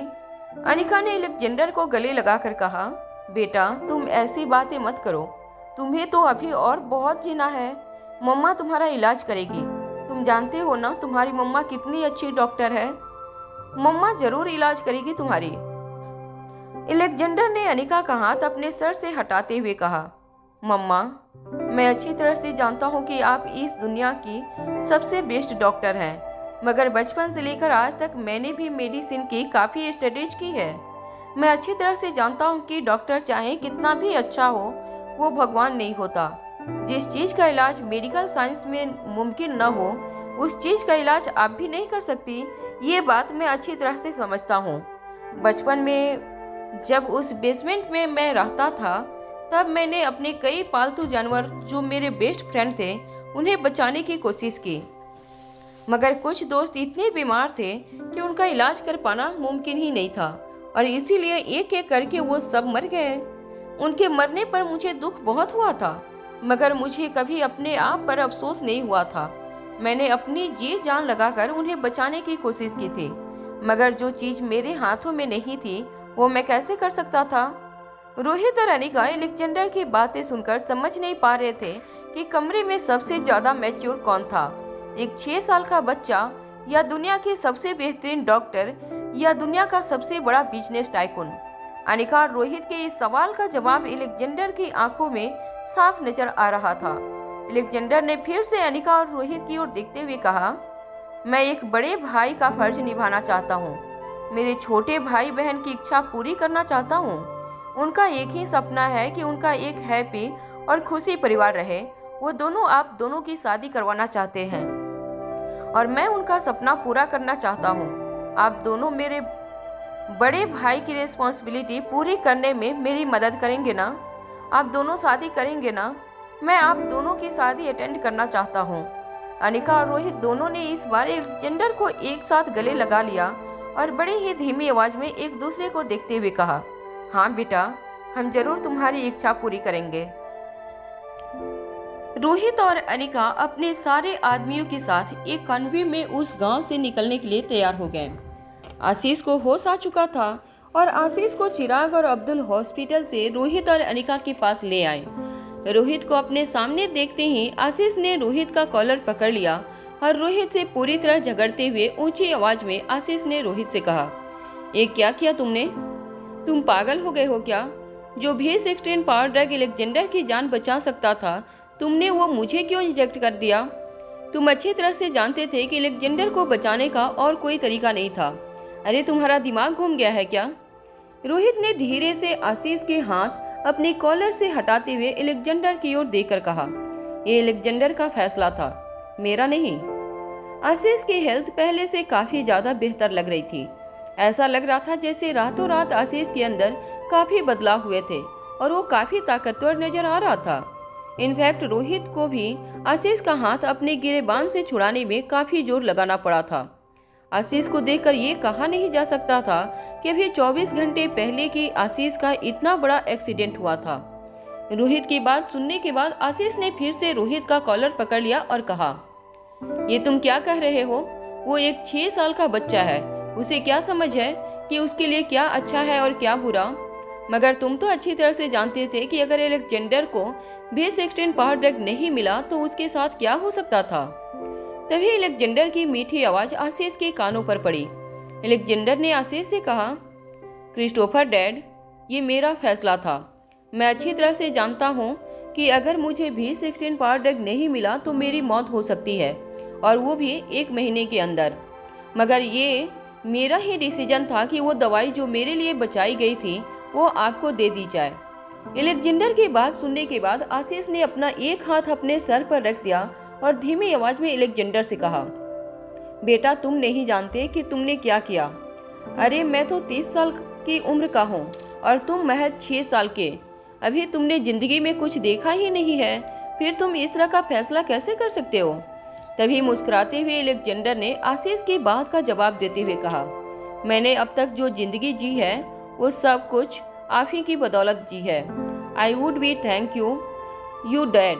अनिका ने अलेक्जेंडर को गले लगाकर कहा, बेटा तुम ऐसी बातें मत करो, तुम्हें तो अभी और बहुत जीना है। मम्मा तुम्हारा इलाज करेगी। तुम जानते हो ना तुम्हारी मम्मा कितनी अच्छी डॉक्टर है। मम्मा जरूर इलाज करेगी तुम्हारी। अलेक्जेंडर ने अनिका का हाथ अपने सर से हटाते हुए कहा, मम्मा मैं अच्छी तरह से जानता हूँ कि आप इस दुनिया की सबसे बेस्ट डॉक्टर हैं, मगर बचपन से लेकर आज तक मैंने भी मेडिसिन की काफ़ी स्टडीज की है। मैं अच्छी तरह से जानता हूँ कि डॉक्टर चाहे कितना भी अच्छा हो, वो भगवान नहीं होता। जिस चीज़ का इलाज मेडिकल साइंस में मुमकिन न हो, उस चीज़ का इलाज आप भी नहीं कर सकती। ये बात मैं अच्छी तरह से समझता हूँ। बचपन में जब उस बेसमेंट में मैं रहता था, तब मैंने अपने कई पालतू जानवर जो मेरे बेस्ट फ्रेंड थे उन्हें बचाने की कोशिश की, मगर कुछ दोस्त इतने बीमार थे कि उनका इलाज कर पाना मुमकिन ही नहीं था और इसीलिए एक एक करके वो सब मर गए। उनके मरने पर मुझे दुख बहुत हुआ था, मगर मुझे कभी अपने आप पर अफसोस नहीं हुआ था। मैंने अपनी जी जान लगाकर उन्हें बचाने की कोशिश की थी, मगर जो चीज़ मेरे हाथों में नहीं थी वो मैं कैसे कर सकता था। रोहित और अनिका अलेक्जेंडर की बातें सुनकर समझ नहीं पा रहे थे कि कमरे में सबसे ज्यादा मैच्योर कौन था, एक 6 साल का बच्चा या दुनिया के सबसे बेहतरीन डॉक्टर या दुनिया का सबसे बड़ा बिजनेस टाइकून। अनिका और रोहित के इस सवाल का जवाब अलेक्जेंडर की आंखों में साफ नजर आ रहा था। अलेक्जेंडर ने फिर से अनिका और रोहित की ओर देखते हुए कहा, मैं एक बड़े भाई का फर्ज निभाना चाहता हूँ। मेरे छोटे भाई बहन की इच्छा पूरी करना चाहता हूँ। उनका एक ही सपना है कि उनका एक हैप्पी और खुशी परिवार रहे। वो दोनों आप दोनों की शादी करवाना चाहते हैं और मैं उनका सपना पूरा करना चाहता हूँ। आप दोनों मेरे बड़े भाई की रिस्पॉन्सिबिलिटी पूरी करने में मेरी मदद करेंगे ना? आप दोनों शादी करेंगे ना? मैं आप दोनों की शादी अटेंड करना चाहता हूँ। अनिका और रोहित दोनों ने इस बार एलेक्जेंडर को एक साथ गले लगा लिया और बड़े ही धीमी आवाज में एक दूसरे को देखते हुए कहा, हाँ बेटा, हम जरूर तुम्हारी इच्छा पूरी करेंगे। रोहित और अनिका अपने सारे आदमियों के साथ एक कन्वे में उस गांव से निकलने के लिए तैयार हो गए। आशीष को होश आ चुका था और आशीष को चिराग और अब्दुल हॉस्पिटल से रोहित और अनिका के पास ले आए। रोहित को अपने सामने देखते ही आशीष ने रोहित का कॉलर पकड़ लिया और रोहित से पूरी तरह झगड़ते हुए ऊंची आवाज में आशीष ने रोहित से कहा, ये क्या किया तुमने? तुम पागल हो गए हो क्या? जो V16 पावर ड्रग एलेक्जेंडर की जान बचा सकता था, तुमने वो मुझे क्यों इंजेक्ट कर दिया? तुम अच्छी तरह से जानते थे कि एलेक्जेंडर को बचाने का और कोई तरीका नहीं था। अरे तुम्हारा दिमाग घूम गया है क्या? रोहित ने धीरे से आशीष के हाथ अपने कॉलर से हटाते हुए एलेक्जेंडर की ओर देखकर कहा, ये एलेक्जेंडर का फैसला था, मेरा नहीं। आशीष की हेल्थ पहले से काफी ज्यादा बेहतर लग रही थी। ऐसा लग रहा था जैसे रातों रात आशीष के अंदर काफी बदलाव हुए थे और वो काफी ताकतवर नजर आ रहा था। इनफैक्ट रोहित को भी आशीष का हाथ अपने गिरेबान से छुड़ाने में काफी जोर लगाना पड़ा था। आशीष को देखकर ये कहा नहीं जा सकता था कि अभी 24 घंटे पहले की आशीष का इतना बड़ा एक्सीडेंट हुआ था। रोहित की बात सुनने के बाद आशीष ने फिर से रोहित का कॉलर पकड़ लिया और कहा, ये तुम क्या कह रहे हो? वो एक 6 साल का बच्चा है, उसे क्या समझ है कि उसके लिए क्या अच्छा है और क्या बुरा? मगर तुम तो अच्छी तरह से जानते थे कि अगर एलेक्जेंडर को V16 पावर ड्रग नहीं मिला तो उसके साथ क्या हो सकता था। तभी एलेक्जेंडर की मीठी आवाज आशीष के कानों पर पड़ी। एलेक्जेंडर ने आशीष से कहा, क्रिस्टोफर डैड, ये मेरा फैसला था। मैं अच्छी तरह से जानता हूँ कि अगर मुझे V16 पावर ड्रग नहीं मिला तो मेरी मौत हो सकती है, और वो भी 1 महीने के अंदर। मगर ये मेरा ही डिसीजन था कि वो दवाई जो मेरे लिए बचाई गई थी वो आपको दे दी जाए। एलेक्जेंडर की बात सुनने के बाद आशीष ने अपना एक हाथ अपने सर पर रख दिया और धीमी आवाज में एलेक्जेंडर से कहा, बेटा, तुम नहीं जानते कि तुमने क्या किया। अरे मैं तो 30 साल की उम्र का हूँ और तुम महज 6 साल के। अभी तुमने जिंदगी में कुछ देखा ही नहीं है, फिर तुम इस तरह का फैसला कैसे कर सकते हो? तभी मुस्कुराते हुए एलेक्जेंडर ने आशीष की बात का जवाब देते हुए कहा, मैंने अब तक जो जिंदगी जी है वो सब कुछ आप ही की बदौलत जी है। I would be thank you dad.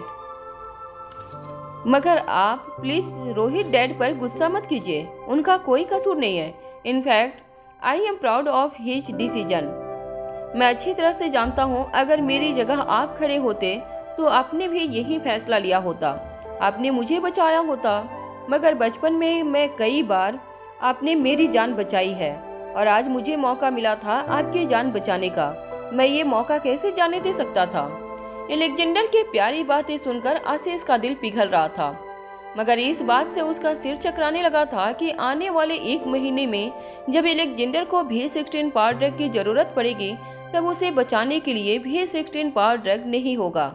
मगर आप प्लीज रोहित डैड पर गुस्सा मत कीजिए, उनका कोई कसूर नहीं है। In fact I am proud of his decision. मैं अच्छी तरह से जानता हूँ अगर मेरी जगह आप खड़े होते तो आपने भी यही फैसला लिया होता, आपने मुझे बचाया होता। मगर बचपन में मैं कई बार आपने मेरी जान बचाई है और आज मुझे मौका मिला था आपकी जान बचाने का। मैं ये मौका कैसे जाने दे सकता था? एलेक्जेंडर की प्यारी बातें सुनकर आशीष का दिल पिघल रहा था, मगर इस बात से उसका सिर चकराने लगा था कि आने वाले 1 महीने में जब एलेक्जेंडर को V16 पावर ड्रग की जरूरत पड़ेगी तब उसे बचाने के लिए V16 पावर ड्रग नहीं होगा।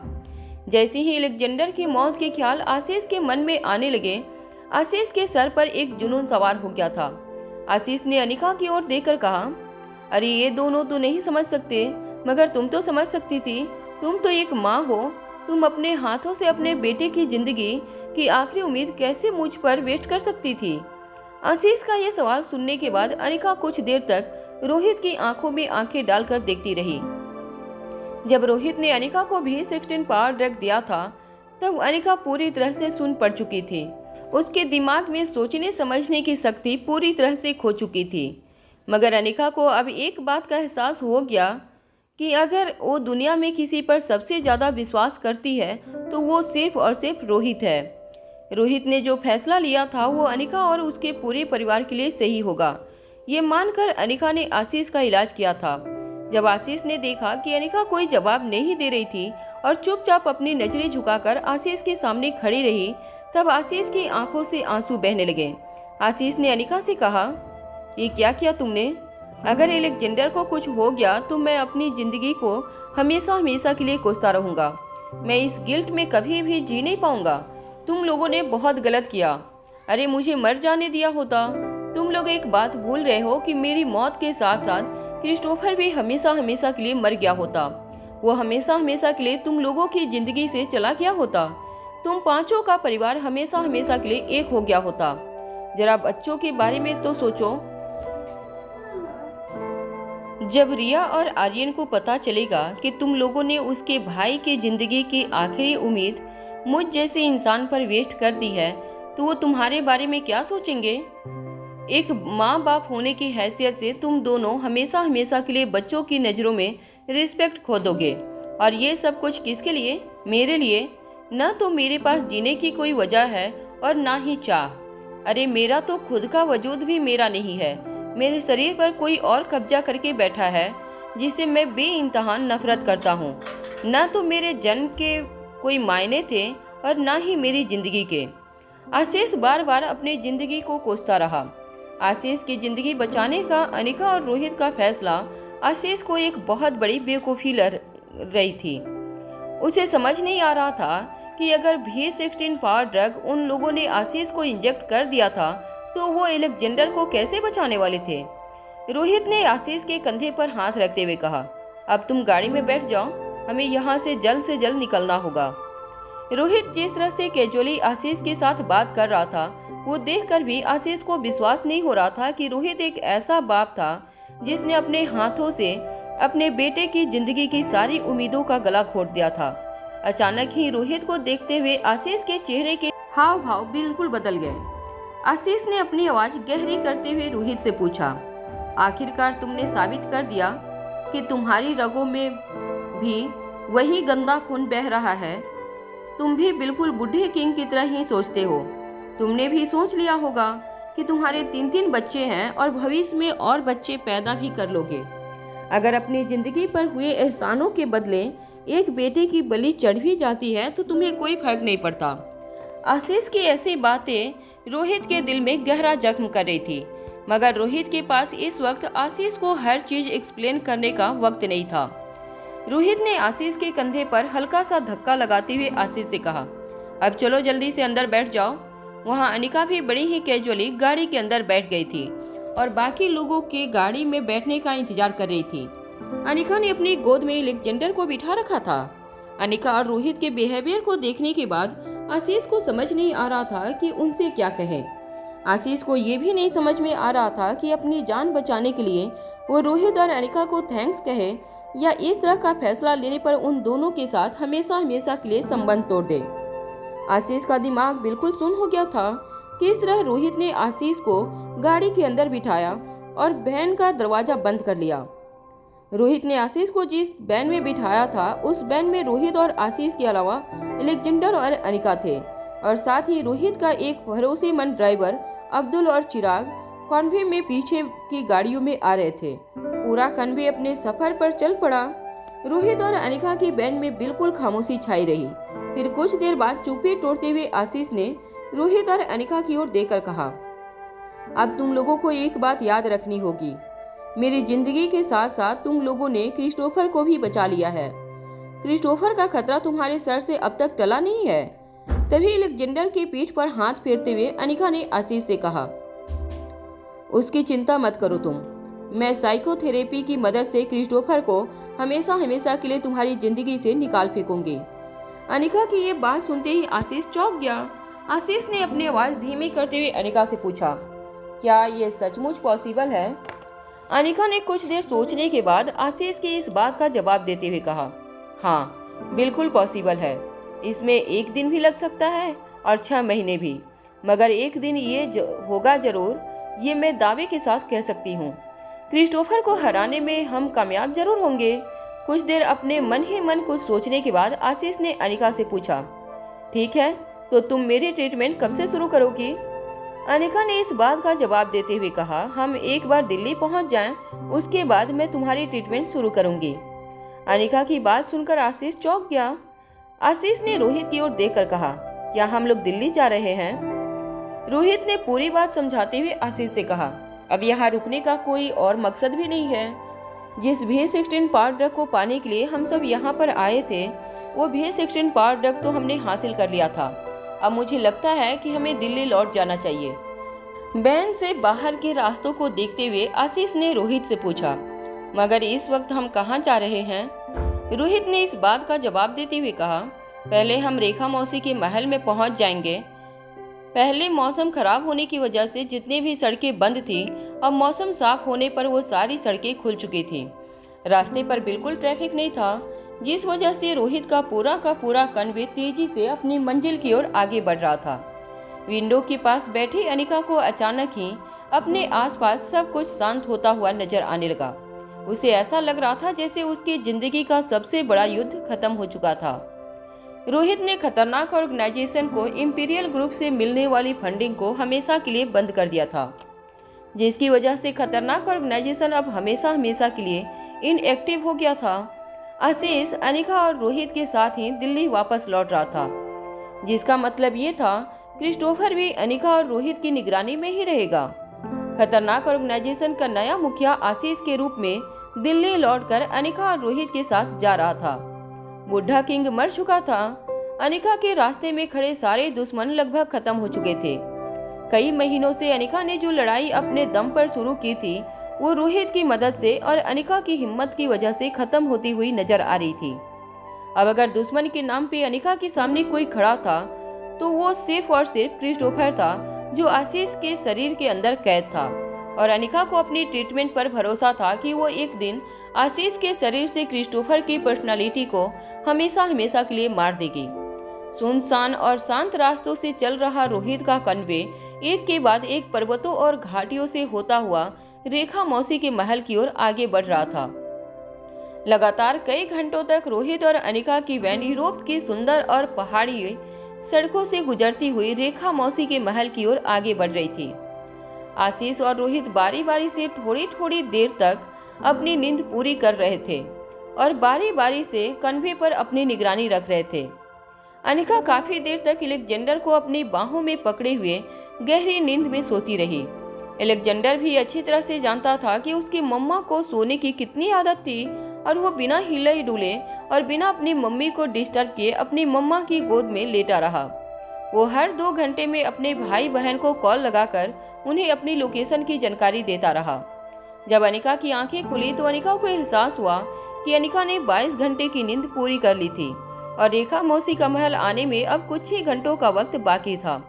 जैसे ही एलेक्जेंडर की मौत के ख्याल आशीष के मन में आने लगे, आशीष के सर पर एक जुनून सवार हो गया था। आशीष ने अनिका की ओर देखकर कहा, अरे ये दोनों तो नहीं समझ सकते, मगर तुम तो समझ सकती थी। तुम तो एक माँ हो, तुम अपने हाथों से अपने बेटे की जिंदगी की आखिरी उम्मीद कैसे मुझ पर वेस्ट कर सकती थी? आशीष का यह सवाल सुनने के बाद अनिका कुछ देर तक रोहित की आंखों में आंखें डालकर देखती रही। जब रोहित ने अनिका को V16 पावर ड्रग दिया था तब अनिका पूरी तरह से सुन पड़ चुकी थी। उसके दिमाग में सोचने समझने की शक्ति पूरी तरह से खो चुकी थी। मगर अनिका को अब एक बात का एहसास हो गया कि अगर वो दुनिया में किसी पर सबसे ज़्यादा विश्वास करती है तो वो सिर्फ और सिर्फ रोहित है। रोहित ने जो फैसला लिया था वो अनिका और उसके पूरे परिवार के लिए सही होगा। ये मानकर अनिका ने आशीष का इलाज किया था। जब आशीष ने देखा कि अनिका कोई जवाब नहीं दे रही थी और चुपचाप अपनी नजरें झुकाकर आशीष के सामने खड़ी रही, तब आशीष की आंखों से आंसू बहने लगे। आशीष ने अनिका से कहा, ये क्या किया तुमने? अगर एलेक्जेंडर को कुछ हो गया तो मैं अपनी जिंदगी को हमेशा हमेशा के लिए कोसता रहूंगा। मैं इस गिल्ट में कभी भी जी नहीं पाऊंगा। तुम लोगों ने बहुत गलत किया। अरे मुझे मर जाने दिया होता। तुम लोग एक बात भूल रहे हो कि मेरी मौत के साथ साथ क्रिस्टोफर भी हमेशा हमेशा के लिए मर गया होता। वो हमेशा हमेशा के लिए तुम लोगों की जिंदगी से चला गया होता, तुम पांचों का परिवार हमेशा हमेशा के लिए एक हो गया होता। जरा बच्चों के बारे में तो सोचो। जब रिया और आर्यन को पता चलेगा कि तुम लोगों ने उसके भाई की जिंदगी की आखिरी उम्मीद मुझ जैसे इंसान पर वेस्ट कर दी है, तो वो तुम्हारे बारे में क्या सोचेंगे? एक माँ बाप होने की हैसियत से तुम दोनों हमेशा हमेशा के लिए बच्चों की नज़रों में रिस्पेक्ट खो दोगे। और ये सब कुछ किसके लिए? मेरे लिए। न तो मेरे पास जीने की कोई वजह है और ना ही चाह। अरे मेरा तो खुद का वजूद भी मेरा नहीं है। मेरे शरीर पर कोई और कब्जा करके बैठा है जिसे मैं बेइंतहान नफरत करता हूँ। न तो मेरे जन्म के कोई मायने थे और ना ही मेरी जिंदगी के। आशीष बार बार अपनी जिंदगी को कोसता रहा। आशीष की जिंदगी बचाने का अनिका और रोहित का फैसला आशीष को एक बहुत बड़ी बेवकूफ़ी लग रही थी। उसे समझ नहीं आ रहा था कि अगर V16 पावर ड्रग उन लोगों ने आशीष को इंजेक्ट कर दिया था तो वो एलेक्जेंडर को कैसे बचाने वाले थे। रोहित ने आशीष के कंधे पर हाथ रखते हुए कहा, अब तुम गाड़ी में बैठ जाओ, हमें यहाँ से जल्द निकलना होगा। रोहित जिस तरह से कैजुअली आशीष के साथ बात कर रहा था, वो देखकर भी आशीष को विश्वास नहीं हो रहा था कि रोहित एक ऐसा बाप था जिसने अपने हाथों से अपने बेटे की जिंदगी की सारी उम्मीदों का गला घोट दिया था। अचानक ही रोहित को देखते हुए आशीष के चेहरे के हाव भाव बिल्कुल बदल गए। आशीष ने अपनी आवाज गहरी करते हुए रोहित से पूछा, आखिरकार तुमने साबित कर दिया कि तुम्हारी रगों में भी वही गंदा खून बह रहा है। तुम भी बिल्कुल बूढ़े किंग की तरह ही सोचते हो। तुमने भी सोच लिया होगा कि तुम्हारे 3 बच्चे हैं और भविष्य में और बच्चे पैदा भी कर लोगे। अगर अपनी जिंदगी पर हुए एहसानों के बदले एक बेटे की बलि चढ़ भी जाती है तो तुम्हें कोई फर्क नहीं पड़ता। आशीष की ऐसी बातें रोहित के दिल में गहरा जख्म कर रही थी, मगर रोहित के पास इस वक्त आशीष को हर चीज एक्सप्लेन करने का वक्त नहीं था। रोहित ने आशीष के कंधे पर हल्का सा धक्का लगाते हुए आशीष से कहा, अब चलो जल्दी से अंदर बैठ जाओ। वहाँ अनिका भी बड़ी ही कैजुअली गाड़ी के अंदर बैठ गई थी और बाकी लोगों के गाड़ी में बैठने का इंतजार कर रही थी। अनिका ने अपनी गोद में एलेक्जेंडर को बिठा रखा था। अनिका और रोहित के बिहेवियर को देखने के बाद आशीष को समझ नहीं आ रहा था कि उनसे क्या कहे। आशीष को ये भी नहीं समझ में आ रहा था कि अपनी जान बचाने के लिए वो रोहित और अनिका को थैंक्स कहे या इस तरह का फैसला लेने पर उन दोनों के साथ हमेशा हमेशा के लिए संबंध तोड़ दे। आशीष का दिमाग बिल्कुल सुन्न हो गया था कि इस तरह रोहित ने आशीष को गाड़ी के अंदर बिठाया और वैन का दरवाजा बंद कर लिया। रोहित ने आशीष को जिस वैन में बिठाया था उस वैन में रोहित और आशीष के अलावा एलेक्जेंडर और अनिका थे और साथ ही रोहित का एक भरोसेमंद ड्राइवर अब्दुल और चिराग कॉन्वे में पीछे की गाड़ियों में आ रहे थे। पूरा कन्वे अपने सफर पर चल पड़ा। रोहित और अनिका की वैन में बिल्कुल खामोशी छाई रही। फिर कुछ देर बाद चुप्पी तोड़ते हुए आशीष ने रोहित और अनिका की ओर देखकर कहा, अब तुम लोगों को एक बात याद रखनी होगी, मेरी जिंदगी के साथ साथ तुम लोगों ने क्रिस्टोफर को भी बचा लिया है। क्रिस्टोफर का खतरा तुम्हारे सर से अब तक टला नहीं है। तभी एलेक्जेंडर की पीठ पर हाथ फेरते हुए अनिका ने आशीष से कहा, उसकी चिंता मत करो तुम, मैं साइकोथेरेपी की मदद से क्रिस्टोफर को हमेशा हमेशा के लिए तुम्हारी जिंदगी से निकाल फेंकूंगी। अनिका की ये बात सुनते ही आशीष चौंक गया। आशीष ने अपनी आवाज धीमी करते हुए अनिका से पूछा, क्या ये सचमुच पॉसिबल है? अनिका ने कुछ देर सोचने के बाद आशीष की इस बात का जवाब देते हुए कहा, हाँ बिल्कुल पॉसिबल है। इसमें 1 दिन भी लग सकता है और 6 महीने भी, मगर एक दिन ये होगा जरूर, ये मैं दावे के साथ कह सकती हूँ। क्रिस्टोफर को हराने में हम कामयाब जरूर होंगे। कुछ देर अपने मन ही मन कुछ सोचने के बाद आशीष ने अनिका से पूछा, ठीक है तो तुम मेरी ट्रीटमेंट कब से शुरू करोगी? अनिका ने इस बात का जवाब देते हुए कहा, हम एक बार दिल्ली पहुंच जाएं, उसके बाद मैं तुम्हारी ट्रीटमेंट शुरू करूंगी। अनिका की बात सुनकर आशीष चौंक गया। आशीष ने रोहित की ओर देखकर कहा, क्या हम लोग दिल्ली जा रहे हैं? रोहित ने पूरी बात समझाते हुए आशीष से कहा, अब यहाँ रुकने का कोई और मकसद भी नहीं है। जिस V16 पावर ड्रग को पाने के लिए हम सब यहाँ पर आए थे, वो V16 पावर ड्रग तो हमने हासिल कर लिया था। अब मुझे लगता है कि हमें दिल्ली लौट जाना चाहिए। वैन से बाहर के रास्तों को देखते हुए आशीष ने रोहित से पूछा, मगर इस वक्त हम कहाँ जा रहे हैं? रोहित ने इस बात का जवाब देते हुए कहा, पहले हम रेखा मौसी के महल में पहुंच जाएंगे। पहले मौसम खराब होने की वजह से जितनी भी सड़कें बंद थी, अब मौसम साफ होने पर वो सारी सड़कें खुल चुकी थी। रास्ते पर बिल्कुल ट्रैफिक नहीं था, जिस वजह से रोहित का पूरा कन्वे तेजी से अपनी मंजिल की ओर आगे बढ़ रहा था। विंडो के पास बैठी अनिका को अचानक ही अपने आसपास सब कुछ शांत होता हुआ नजर आने लगा। उसे ऐसा लग रहा था जैसे उसकी जिंदगी का सबसे बड़ा युद्ध खत्म हो चुका था। रोहित ने खतरनाक ऑर्गेनाइजेशन को इंपीरियल ग्रुप से मिलने वाली फंडिंग को हमेशा के लिए बंद कर दिया था, जिसकी वजह से खतरनाक ऑर्गेनाइजेशन अब हमेशा के लिए इनएक्टिव हो गया था। आशीष अनिका और रोहित के साथ ही दिल्ली वापस लौट रहा था, जिसका मतलब ये था क्रिस्टोफर भी अनिका और रोहित की निगरानी में ही रहेगा। खतरनाक ऑर्गेनाइजेशन का नया मुखिया आशीष के रूप में दिल्ली लौटकर अनिका और रोहित के साथ जा रहा था। बुढ़ा किंग मर चुका था। अनिका के रास्ते में खड़े सारे दुश्मन लगभग खत्म हो चुके थे। कई महीनों से अनिका ने जो लड़ाई अपने दम पर शुरू की थी, वो रोहित की मदद से और अनिका की हिम्मत की वजह से खत्म होती हुई नजर आ रही थी। अब अगर दुश्मन के नाम पे अनिका के सामने कोई खड़ा था, तो वो सिर्फ और सिर्फ क्रिस्टोफर था, जो आशीष के शरीर के अंदर कैद था। और अनिका को अपनी ट्रीटमेंट पर भरोसा था कि वो एक दिन आशीष के शरीर से क्रिस्टोफर की पर्सनालिटी को हमेशा के लिए मार देगी। सुनसान और शांत रास्तों से चल रहा रोहित का कन्वे एक के बाद एक पर्वतों और घाटियों से होता हुआ रेखा मौसी के महल की ओर आगे बढ़ रहा था। लगातार कई घंटों तक रोहित और अनिका की वैन यूरोप की सुंदर और पहाड़ी सड़कों से गुजरती हुई रेखा मौसी के महल की ओर आगे बढ़ रही थी। आशीष और रोहित बारी बारी से थोड़ी देर तक अपनी नींद पूरी कर रहे थे और बारी बारी से कन्वे पर अपनी निगरानी रख रहे थे। अनिका काफी देर तक अलेक्जेंडर को अपनी बाहों में पकड़े हुए गहरी नींद में सोती रही। अलेक्जेंडर भी अच्छी तरह से जानता था कि उसकी मम्मा को सोने की कितनी आदत थी, और वो बिना हिले डुले और बिना अपनी मम्मी को डिस्टर्ब किए अपनी मम्मा की गोद में लेटा रहा। वो हर 2 घंटे में अपने भाई बहन को कॉल लगाकर उन्हें अपनी लोकेशन की जानकारी देता रहा। जब अनिका की आंखें खुली तो अनिका को एहसास हुआ कि अनिका ने 22 घंटे की नींद पूरी कर ली थी और रेखा मौसी का महल आने में अब कुछ ही घंटों का वक्त बाकी था।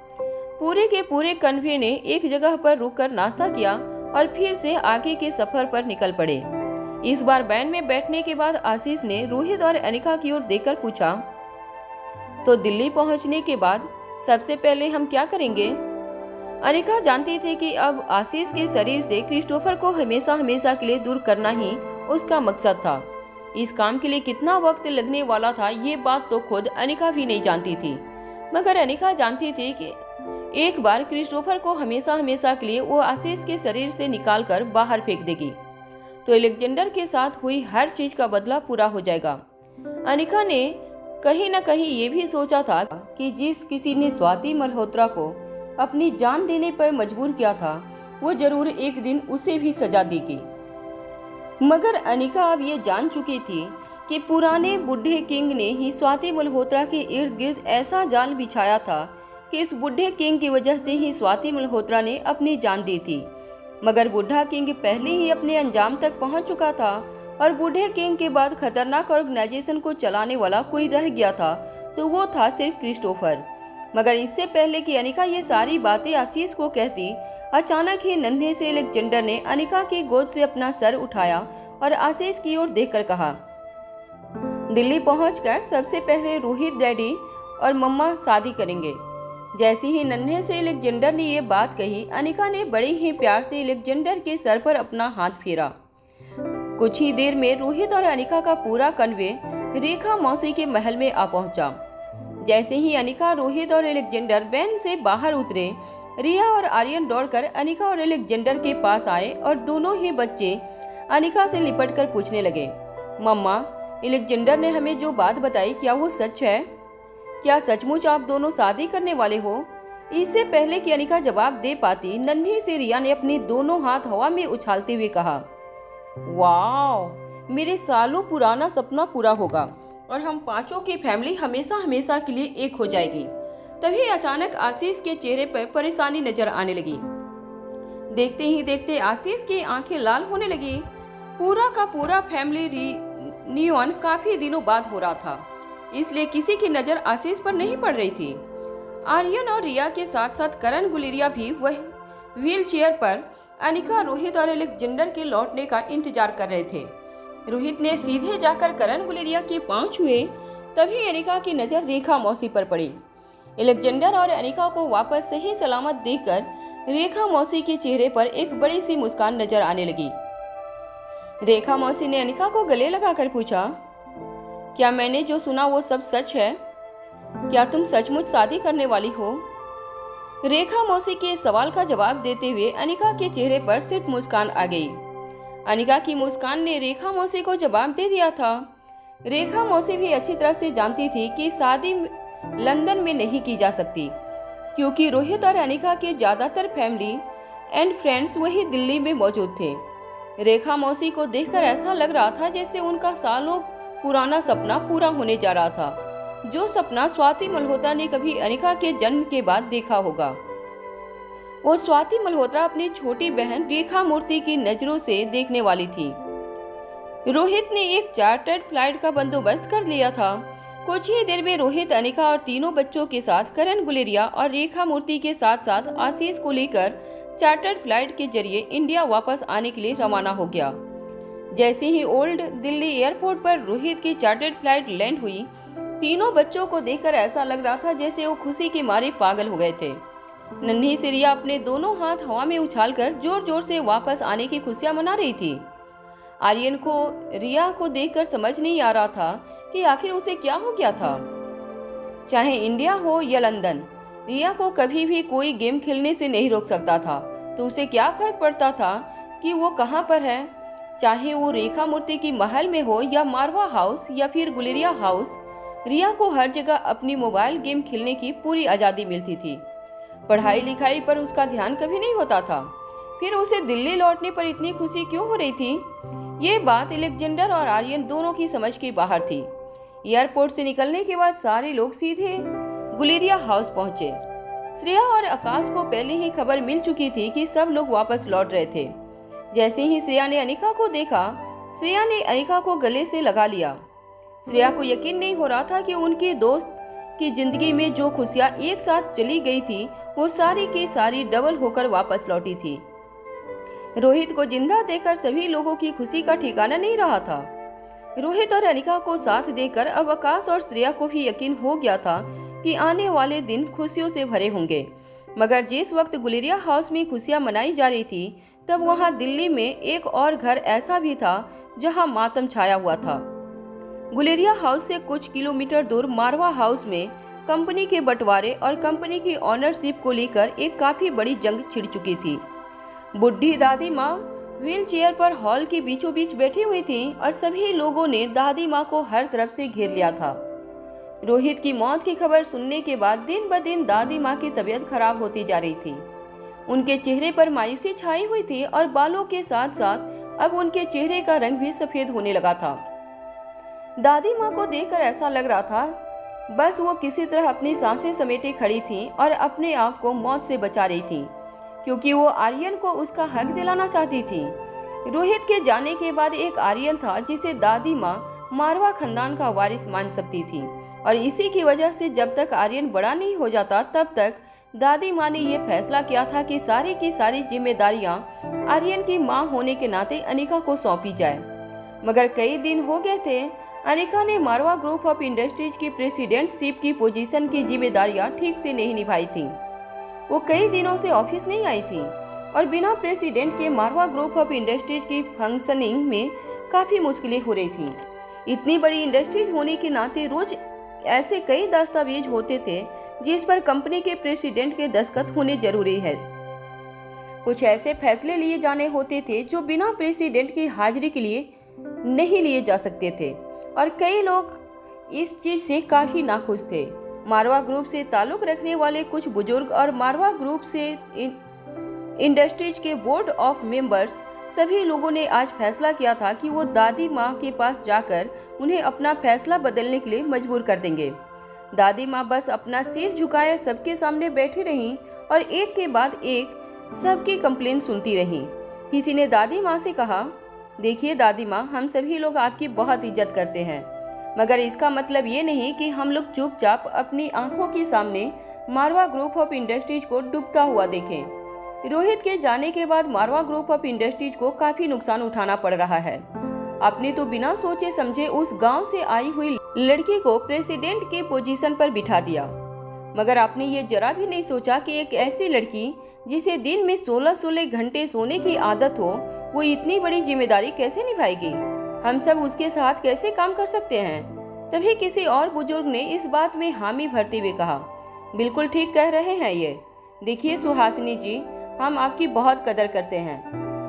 पूरे के पूरे कन्वे ने एक जगह पर रुककर नाश्ता किया और फिर से आगे के सफर पर निकल पड़े। इस बार वैन में बैठने के बाद आशीष ने रोहित और अनिका की ओर देखकर पूछा, तो दिल्ली पहुंचने के बाद सबसे पहले हम क्या करेंगे? अनिका जानती थी कि अब आशीष के शरीर से क्रिस्टोफर को हमेशा के लिए दूर करना ही उसका मकसद था। इस काम के लिए कितना वक्त लगने वाला था, ये बात तो खुद अनिका भी नहीं जानती थी, मगर अनिका जानती थी कि एक बार क्रिस्टोफर को हमेशा के लिए वो आशीष के शरीर से निकालकर बाहर फेंक देगी तो अलेक्जेंडर के साथ हुई हर चीज का बदला पूरा हो जाएगा। अनिका ने कहीं न कहीं ये भी सोचा था कि जिस किसी ने स्वाति मल्होत्रा को अपनी जान देने पर मजबूर किया था, वो जरूर एक दिन उसे भी सजा देगी। मगर अनिका अब ये जान चुकी थी कि पुराने बुढ़े किंग ने ही स्वाति मल्होत्रा के इर्द गिर्द ऐसा जाल बिछाया था कि इस बुढ़े किंग की वजह से ही स्वाति मल्होत्रा ने अपनी जान दी थी। मगर बुढ़ा किंग पहले ही अपने अंजाम तक पहुंच चुका था और बूढ़े किंग के बाद खतरनाक ऑर्गेनाइजेशन को चलाने वाला कोई रह गया था तो वो था सिर्फ क्रिस्टोफर। मगर इससे पहले कि अनिका ये सारी बातें आशीष को कहती, अचानक ही नन्हे से अलेक्जेंडर ने अनिका की गोद से अपना सर उठाया और आशीष की ओर देखकर कहा, दिल्ली पहुंचकर सबसे पहले रोहित डैडी और मम्मा शादी करेंगे। जैसे ही नन्हे से अलेक्जेंडर ने ये बात कही, अनिका ने बड़े ही प्यार से अलेक्जेंडर के सर पर अपना हाथ फेरा। कुछ ही देर में रोहित और अनिका का पूरा कन्वे रेखा मौसी के महल में आ पहुंचा। जैसे ही अनिका, रोहित और अलेक्जेंडर वैन से बाहर उतरे, रिया और आर्यन दौड़कर अनिका और अलेक्जेंडर के पास आए और दोनों ही बच्चे अनिका से लिपटकर पूछने लगे, मम्मा, अलेक्जेंडर ने हमें जो बात बताई क्या वो सच है? क्या सचमुच आप दोनों शादी करने वाले हो? इससे पहले कि अनिका जवाब दे पाती, नन्ही से रिया ने अपने दोनों हाथ हवा में उछालते हुए कहा, वाह, मेरे सालों पुराना सपना पूरा होगा और हम पांचों की फैमिली हमेशा के लिए एक हो जाएगी। तभी अचानक आशीष के चेहरे पर परेशानी नजर आने लगी। देखते ही देखते आशीष की आंखें लाल होने लगी। पूरा का पूरा फैमिली रियूनियन काफी दिनों बाद हो रहा था, इसलिए किसी की नजर आशीष पर नहीं पड़ रही थी। आर्यन और रिया के साथ साथ करण गुलेरिया भी वह व्हील चेयर पर अनिका, रोहित और अलेक्जेंडर के लौटने का इंतजार कर रहे थे। रोहित ने सीधे जाकर करण गुलेरिया के पांव छुए, तभी अनिका की नजर रेखा मौसी पर पड़ी। अलेक्जेंडर और अनिका को वापस सही सलामत देखकर रेखा मौसी के चेहरे पर एक बड़ी सी मुस्कान नजर आने लगी। रेखा मौसी ने अनिका को गले लगाकर पूछा, क्या मैंने जो सुना वो सब सच है? क्या तुम सचमुच शादी करने वाली हो? रेखा मौसी के सवाल का जवाब देते हुए अनिका के चेहरे पर सिर्फ मुस्कान आ गई। अनिका की मुस्कान ने रेखा मौसी को जवाब दे दिया था। रेखा मौसी भी अच्छी तरह से जानती थी कि शादी लंदन में नहीं की जा सकती, क्योंकि रोहित और अनिका के ज्यादातर फैमिली एंड फ्रेंड्स वही दिल्ली में मौजूद थे। रेखा मौसी को देखकर ऐसा लग रहा था जैसे उनका सालों पुराना सपना पूरा होने जा रहा था, जो सपना स्वाति मल्होत्रा ने कभी अनिका के जन्म के बाद देखा होगा। वो स्वाति मल्होत्रा अपनी छोटी बहन रेखा मूर्ति की नजरों से देखने वाली थी। रोहित ने एक चार्टर्ड फ्लाइट का बंदोबस्त कर लिया था। कुछ ही देर में रोहित, अनिका और तीनों बच्चों के साथ करण गुलेरिया और रेखा मूर्ति के साथ साथ आशीष को लेकर चार्टर्ड फ्लाइट के जरिए इंडिया वापस आने के लिए रवाना हो गया। जैसे ही ओल्ड दिल्ली एयरपोर्ट पर रोहित की चार्टर्ड फ्लाइट लैंड हुई, तीनों बच्चों को देखकर ऐसा लग रहा था जैसे वो खुशी के मारे पागल हो गए थे। नन्ही सी रिया अपने दोनों हाथ हवा में उछालकर जोर जोर से वापस आने की खुशियां मना रही थी। आर्यन को रिया को देखकर समझ नहीं आ रहा था कि आखिर उसे क्या हो गया था। चाहे इंडिया हो या लंदन, रिया को कभी भी कोई गेम खेलने से नहीं रोक सकता था, तो उसे क्या फर्क पड़ता था कि वो कहाँ पर है। चाहे वो रेखा मूर्ति की महल में हो या मारवा हाउस या फिर गुलेरिया हाउस, रिया को हर जगह अपनी मोबाइल गेम खेलने की पूरी आज़ादी मिलती थी। पढ़ाई लिखाई पर उसका ध्यान कभी नहीं होता था। फिर उसे दिल्ली लौटने पर इतनी खुशी क्यों हो रही थी? ये बात अलेक्जेंडर और आर्यन दोनों की समझ के बाहर थी। एयरपोर्ट से निकलने के बाद सारे लोग सीधे गुलेरिया हाउस पहुंचे। श्रेया और आकाश को पहले ही खबर मिल चुकी थी कि सब लोग वापस लौट रहे थे। जैसे ही श्रेया ने अनिका को देखा, श्रेया ने अनिका को गले से लगा लिया। श्रेया को यकीन नहीं हो रहा था कि उनके दोस्त की जिंदगी में जो खुशियां एक साथ चली गई थी, वो सारी की सारी डबल होकर वापस लौटी थी। रोहित को जिंदा देखकर सभी लोगों की खुशी का ठिकाना नहीं रहा था। रोहित और अनिका को साथ देकर अब आकाश और श्रेया को भी यकीन हो गया था कि आने वाले दिन खुशियों से भरे होंगे। मगर जिस वक्त गुलेरिया हाउस में खुशियां मनाई जा रही थी, तब वहां दिल्ली में एक और घर ऐसा भी था जहां मातम छाया हुआ था। गुलेरिया हाउस से कुछ किलोमीटर दूर मारवा हाउस में कंपनी के बंटवारे और कंपनी की ऑनरशिप को लेकर एक काफी बड़ी जंग छिड़ चुकी थी। बुढ़ी दादी माँ व्हील चेयर पर हॉल के बीचों बीच बैठी हुई थी और सभी लोगों ने दादी माँ को हर तरफ से घेर लिया था। रोहित की मौत की खबर सुनने के बाद दिन ब दिन दादी माँ की तबीयत खराब होती जा रही थी। उनके चेहरे पर मायूसी छाई हुई थी और बालों के साथ साथ अब उनके चेहरे का रंग भी सफेद होने लगा था। दादी माँ को देखकर ऐसा लग रहा था बस वो किसी तरह अपनी सांसें समेटे खड़ी थी और अपने आप को मौत से बचा रही थी, क्योंकि वो आर्यन को उसका हक दिलाना चाहती थी। रोहित के जाने के बाद एक आर्यन था जिसे दादी माँ मारवा खानदान का वारिस मान सकती थी, और इसी की वजह से जब तक आर्यन बड़ा नहीं हो जाता तब तक दादी माँ ने यह फैसला किया था कि सारी की सारी जिम्मेदारियां आर्यन की माँ होने के नाते अनिका को सौंपी जाए। मगर कई दिन हो गए थे, अनिका ने मारवा ग्रुप ऑफ इंडस्ट्रीज की प्रेसिडेंटशिप की पोजीशन की जिम्मेदारियां ठीक से नहीं निभाई थी। वो कई दिनों से ऑफिस नहीं आई थी और बिना प्रेसिडेंट के मारवा ग्रुप ऑफ इंडस्ट्रीज की फंक्शनिंग में काफ़ी मुश्किलें हो रही थी। इतनी बड़ी इंडस्ट्रीज होने के नाते रोज ऐसे कई दस्तावेज होते थे जिस पर कंपनी के प्रेसिडेंट के दस्तखत होने जरूरी है। कुछ ऐसे फैसले लिए जाने होते थे जो बिना प्रेसिडेंट की हाजिरी के लिए नहीं लिए जा सकते थे, और कई लोग इस चीज से काफी नाखुश थे। मारवा ग्रुप से ताल्लुक रखने वाले कुछ बुजुर्ग और मारवा ग्रुप से इंडस्ट्रीज के बोर्ड ऑफ मेंबर्स सभी लोगों ने आज फैसला किया था कि वो दादी माँ के पास जाकर उन्हें अपना फैसला बदलने के लिए मजबूर कर देंगे। दादी माँ बस अपना सिर झुकाए सबके सामने बैठी रहीं और एक के बाद एक सबकी कंप्लेन सुनती रहीं। किसी ने दादी माँ से कहा, देखिए दादी माँ, हम सभी लोग आपकी बहुत इज्जत करते हैं, मगर इसका मतलब ये नहीं कि हम लोग चुपचाप अपनी आंखों के सामने मारवा ग्रुप ऑफ इंडस्ट्रीज को डूबता हुआ देखें। रोहित के जाने के बाद मारवा ग्रुप ऑफ इंडस्ट्रीज को काफी नुकसान उठाना पड़ रहा है। आपने तो बिना सोचे समझे उस गांव से आई हुई लड़की को प्रेसिडेंट के पोजीशन पर बिठा दिया, मगर आपने ये जरा भी नहीं सोचा कि एक ऐसी लड़की जिसे दिन में 16-16 घंटे सोने की आदत हो, वो इतनी बड़ी जिम्मेदारी कैसे निभाएगी। हम सब उसके साथ कैसे काम कर सकते हैं। तभी किसी और बुजुर्ग ने इस बात में हामी भरते हुए कहा, बिल्कुल ठीक कह रहे हैं ये। देखिए सुहासिनी जी, हम आपकी बहुत कदर करते हैं।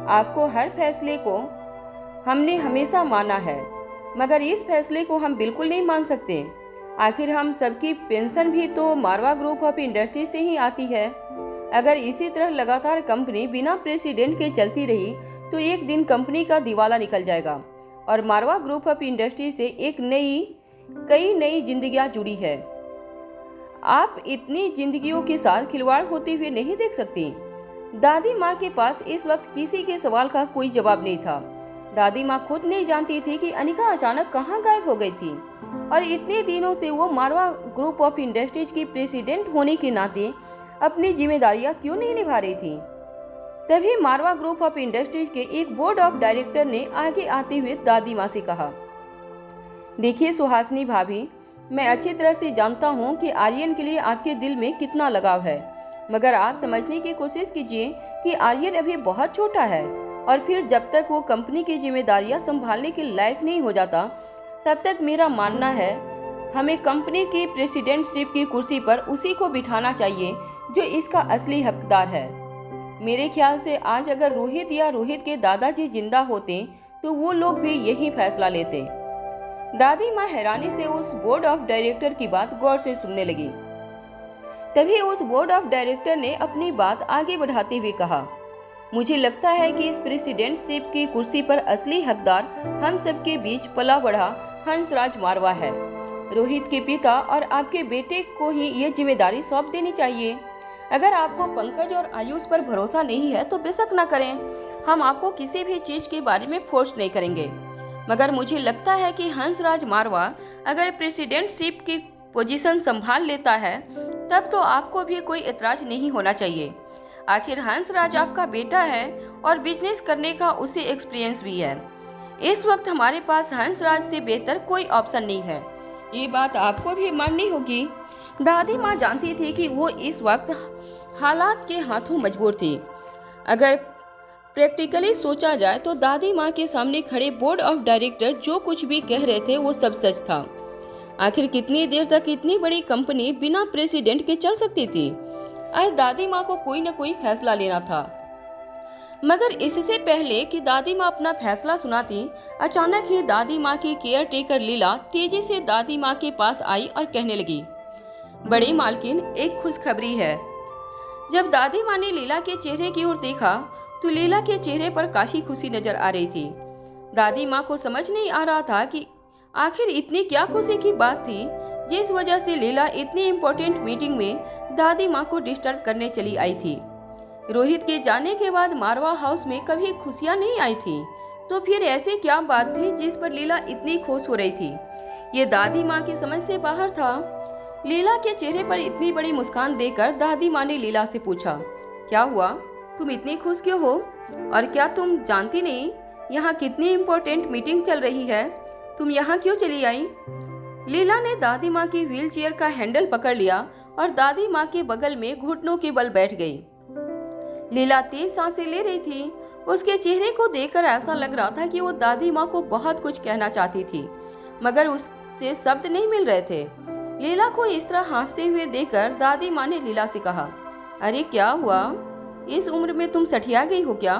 आपको हर फैसले को हमने हमेशा माना है, मगर इस फैसले को हम बिल्कुल नहीं मान सकते। आखिर हम सबकी पेंशन भी तो मारवा ग्रुप ऑफ इंडस्ट्री से ही आती है। अगर इसी तरह लगातार कंपनी बिना प्रेसिडेंट के चलती रही तो एक दिन कंपनी का दिवाला निकल जाएगा और मारवा ग्रुप ऑफ इंडस्ट्री से कई नई जिंदगियां जुड़ी है। आप इतनी जिंदगियों के साथ खिलवाड़ होते हुए नहीं देख सकती। दादी माँ के पास इस वक्त किसी के सवाल का कोई जवाब नहीं था। दादी माँ खुद नहीं जानती थी कि अनिका अचानक कहाँ गायब हो गई थी और इतने दिनों से वो मारवा ग्रुप ऑफ इंडस्ट्रीज की प्रेसिडेंट होने के नाते अपनी जिम्मेदारियां क्यों नहीं निभा रही थी। तभी मारवा ग्रुप ऑफ इंडस्ट्रीज के एक बोर्ड ऑफ डायरेक्टर ने आगे आते हुए दादी माँ से कहा, देखिए सुहासिनी भाभी, मैं अच्छी तरह से जानता हूँ कि आर्यन के लिए आपके दिल में कितना लगाव है, मगर आप समझने की कोशिश कीजिए कि आर्यन अभी बहुत छोटा है और फिर जब तक वो कंपनी की जिम्मेदारियां संभालने के लायक नहीं हो जाता, तब तक मेरा मानना है हमें कंपनी की प्रेसिडेंटशिप की कुर्सी पर उसी को बिठाना चाहिए जो इसका असली हकदार है। मेरे ख्याल से आज अगर रोहित या रोहित के दादाजी जिंदा होते तो वो लोग भी यही फैसला लेते। दादी माँ हैरानी से उस बोर्ड ऑफ डायरेक्टर की बात गौर से सुनने लगी। तभी उस बोर्ड ऑफ डायरेक्टर ने अपनी बात आगे बढ़ाते हुए कहा, मुझे लगता है कि इस प्रेसिडेंटशिप की कुर्सी पर असली हकदार हम सबके बीच पला बढ़ा हंसराज मारवा है। रोहित के पिता और आपके बेटे को ही ये जिम्मेदारी सौंप देनी चाहिए। अगर आपको पंकज और आयुष पर भरोसा नहीं है तो बेशक न करें, हम आपको किसी भी चीज के बारे में फोर्स नहीं करेंगे, मगर मुझे लगता है कि हंसराज मारवा अगर प्रेसिडेंटशिप की पोजीशन संभाल लेता है तब तो आपको भी कोई एतराज नहीं होना चाहिए। आखिर हंसराज आपका बेटा है और बिजनेस करने का उसे एक्सपीरियंस भी है। इस वक्त हमारे पास हंसराज से बेहतर कोई ऑप्शन नहीं है, ये बात आपको भी माननी होगी। दादी माँ जानती थी कि वो इस वक्त हालात के हाथों मजबूर थी। अगर प्रैक्टिकली सोचा जाए तो दादी माँ के सामने खड़े बोर्ड ऑफ डायरेक्टर जो कुछ भी कह रहे थे वो सब सच था। आखिर कितनी देर तक इतनी बड़ी कंपनी बिना प्रेसिडेंट के चल सकती थी। आज दादी माँ को कोई न कोई फैसला लेना था, मगर इससे पहले कि दादी माँ अपना फैसला सुनाती, अचानक ही दादी माँ की केयर टेकर लीला तेजी से दादी माँ के पास आई और कहने लगी, बड़ी मालकिन, एक खुशखबरी है। जब दादी माँ ने लीला के चेहरे की ओर देखा तो लीला के चेहरे पर काफी खुशी नजर आ रही थी। दादी माँ को समझ नहीं आ रहा था कि आखिर इतनी क्या खुशी की बात थी जिस वजह से लीला इतनी इम्पोर्टेंट मीटिंग में दादी माँ को डिस्टर्ब करने चली आई थी। रोहित के जाने के बाद मारवा हाउस में कभी खुशियाँ नहीं आई थी, तो फिर ऐसी क्या बात थी जिस पर लीला इतनी खुश हो रही थी। ये दादी माँ की समझ से बाहर था। लीला के चेहरे पर इतनी बड़ी मुस्कान देखकर दादी माँ ने लीला से पूछा, क्या हुआ, तुम इतनी खुश क्यों हो? और क्या तुम जानती नहीं यहाँ कितनी इम्पोर्टेंट मीटिंग चल रही है? तुम यहाँ क्यों चली आई? लीला ने दादी माँ की व्हील चेयर का हैंडल पकड़ लिया और दादी माँ के बगल में घुटनों के बल बैठ गई। लीला तेज सांसें ले रही थी। उसके चेहरे को देखकर ऐसा लग रहा था कि वो दादी माँ को बहुत कुछ कहना चाहती थी, मगर उससे शब्द नहीं मिल रहे थे। लीला को इस तरह हाँफते हुए देखकर दादी माँ ने लीला से कहा, अरे क्या हुआ? इस उम्र में तुम सठिया गई हो क्या?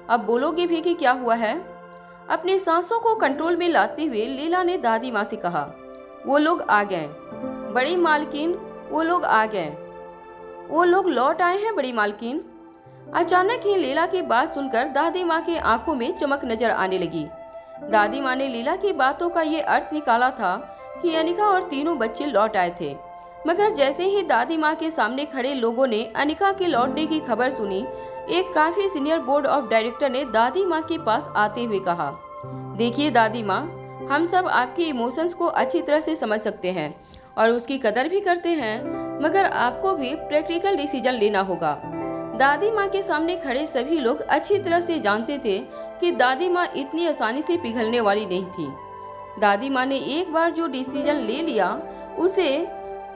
अब बोलोगे भी कि क्या हुआ है? अपनी सांसों को कंट्रोल में लाते हुए लीला ने दादी माँ से कहा, वो लोग आ गए बड़ी मालकिन, वो लोग आ गए, वो लोग लौट आए हैं बड़ी मालकिन। अचानक ही लीला की बात सुनकर दादी माँ की आंखों में चमक नजर आने लगी। दादी माँ ने लीला की बातों का ये अर्थ निकाला था कि अनिका और तीनों बच्चे लौट आए थे, मगर जैसे ही दादी माँ के सामने खड़े लोगों ने अनिका के लौटने की खबर सुनी, एक काफी सीनियर बोर्ड ऑफ डायरेक्टर ने दादी माँ के पास आते हुए कहा, देखिए दादी माँ, हम सब आपके इमोशंस को अच्छी तरह से समझ सकते हैं और उसकी कदर भी करते हैं, मगर आपको भी प्रैक्टिकल डिसीजन लेना होगा। दादी माँ के सामने खड़े सभी लोग अच्छी तरह से जानते थे कि दादी माँ इतनी आसानी से पिघलने वाली नहीं थी। दादी माँ ने एक बार जो डिसीजन ले लिया उसे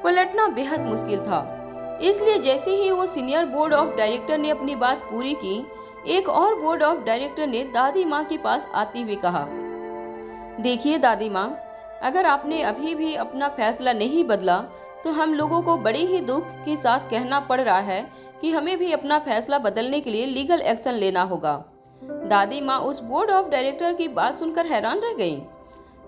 पलटना बेहद मुश्किल था। इसलिए जैसे ही वो सीनियर बोर्ड ऑफ डायरेक्टर ने अपनी बात पूरी की, एक और बोर्ड ऑफ डायरेक्टर ने दादी माँ के पास आते हुए कहा, देखिए दादी माँ, अगर आपने अभी भी अपना फैसला नहीं बदला तो हम लोगों को बड़े ही दुख के साथ कहना पड़ रहा है कि हमें भी अपना फैसला बदलने के लिए लीगल एक्शन लेना होगा। दादी माँ उस बोर्ड ऑफ डायरेक्टर की बात सुनकर हैरान रह गईं।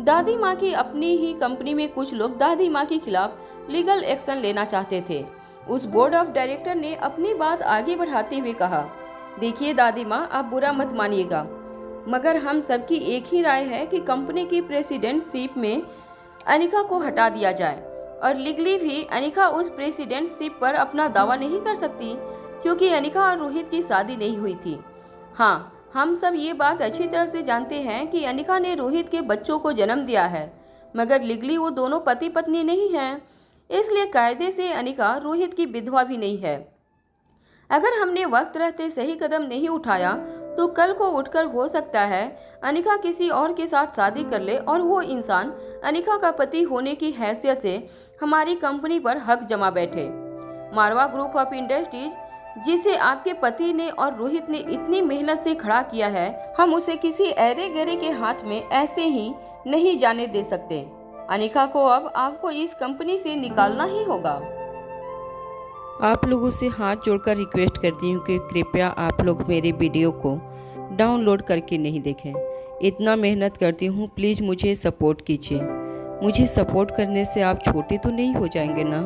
दादी माँ की अपनी ही कंपनी में कुछ लोग दादी माँ के खिलाफ लीगल एक्शन लेना चाहते थे। उस बोर्ड ऑफ डायरेक्टर ने अपनी बात आगे बढ़ाते हुए कहा, देखिए दादी माँ, आप बुरा मत मानिएगा, मगर हम सबकी एक ही राय है कि कंपनी की प्रेसिडेंटशिप में अनिका को हटा दिया जाए और लीगली भी अनिका उस प्रेसिडेंटशिप पर अपना दावा नहीं कर सकती क्योंकि अनिका और रोहित की शादी नहीं हुई थी। हाँ, हम सब ये बात अच्छी तरह से जानते हैं कि अनिका ने रोहित के बच्चों को जन्म दिया है, मगर लीगली वो दोनों पति पत्नी नहीं हैं, इसलिए कायदे से अनिका रोहित की विधवा भी नहीं है। अगर हमने वक्त रहते सही कदम नहीं उठाया तो कल को उठकर हो सकता है अनिका किसी और के साथ शादी कर ले और वो इंसान अनिका का पति होने की हैसियत से हमारी कंपनी पर हक जमा बैठे। मारवा ग्रुप ऑफ इंडस्ट्रीज, जिसे आपके पति ने और रोहित ने इतनी मेहनत से खड़ा किया है, हम उसे किसी ऐरे गैरे के हाथ में ऐसे ही नहीं जाने दे सकते। अनिका को अब आपको इस कंपनी से निकालना ही होगा। आप लोगों से हाथ जोड़कर रिक्वेस्ट करती हूँ कि कृपया आप लोग मेरे वीडियो को डाउनलोड करके नहीं देखें। इतना मेहनत करती हूँ, प्लीज़ मुझे सपोर्ट कीजिए। मुझे सपोर्ट करने से आप छोटे तो नहीं हो जाएंगे ना।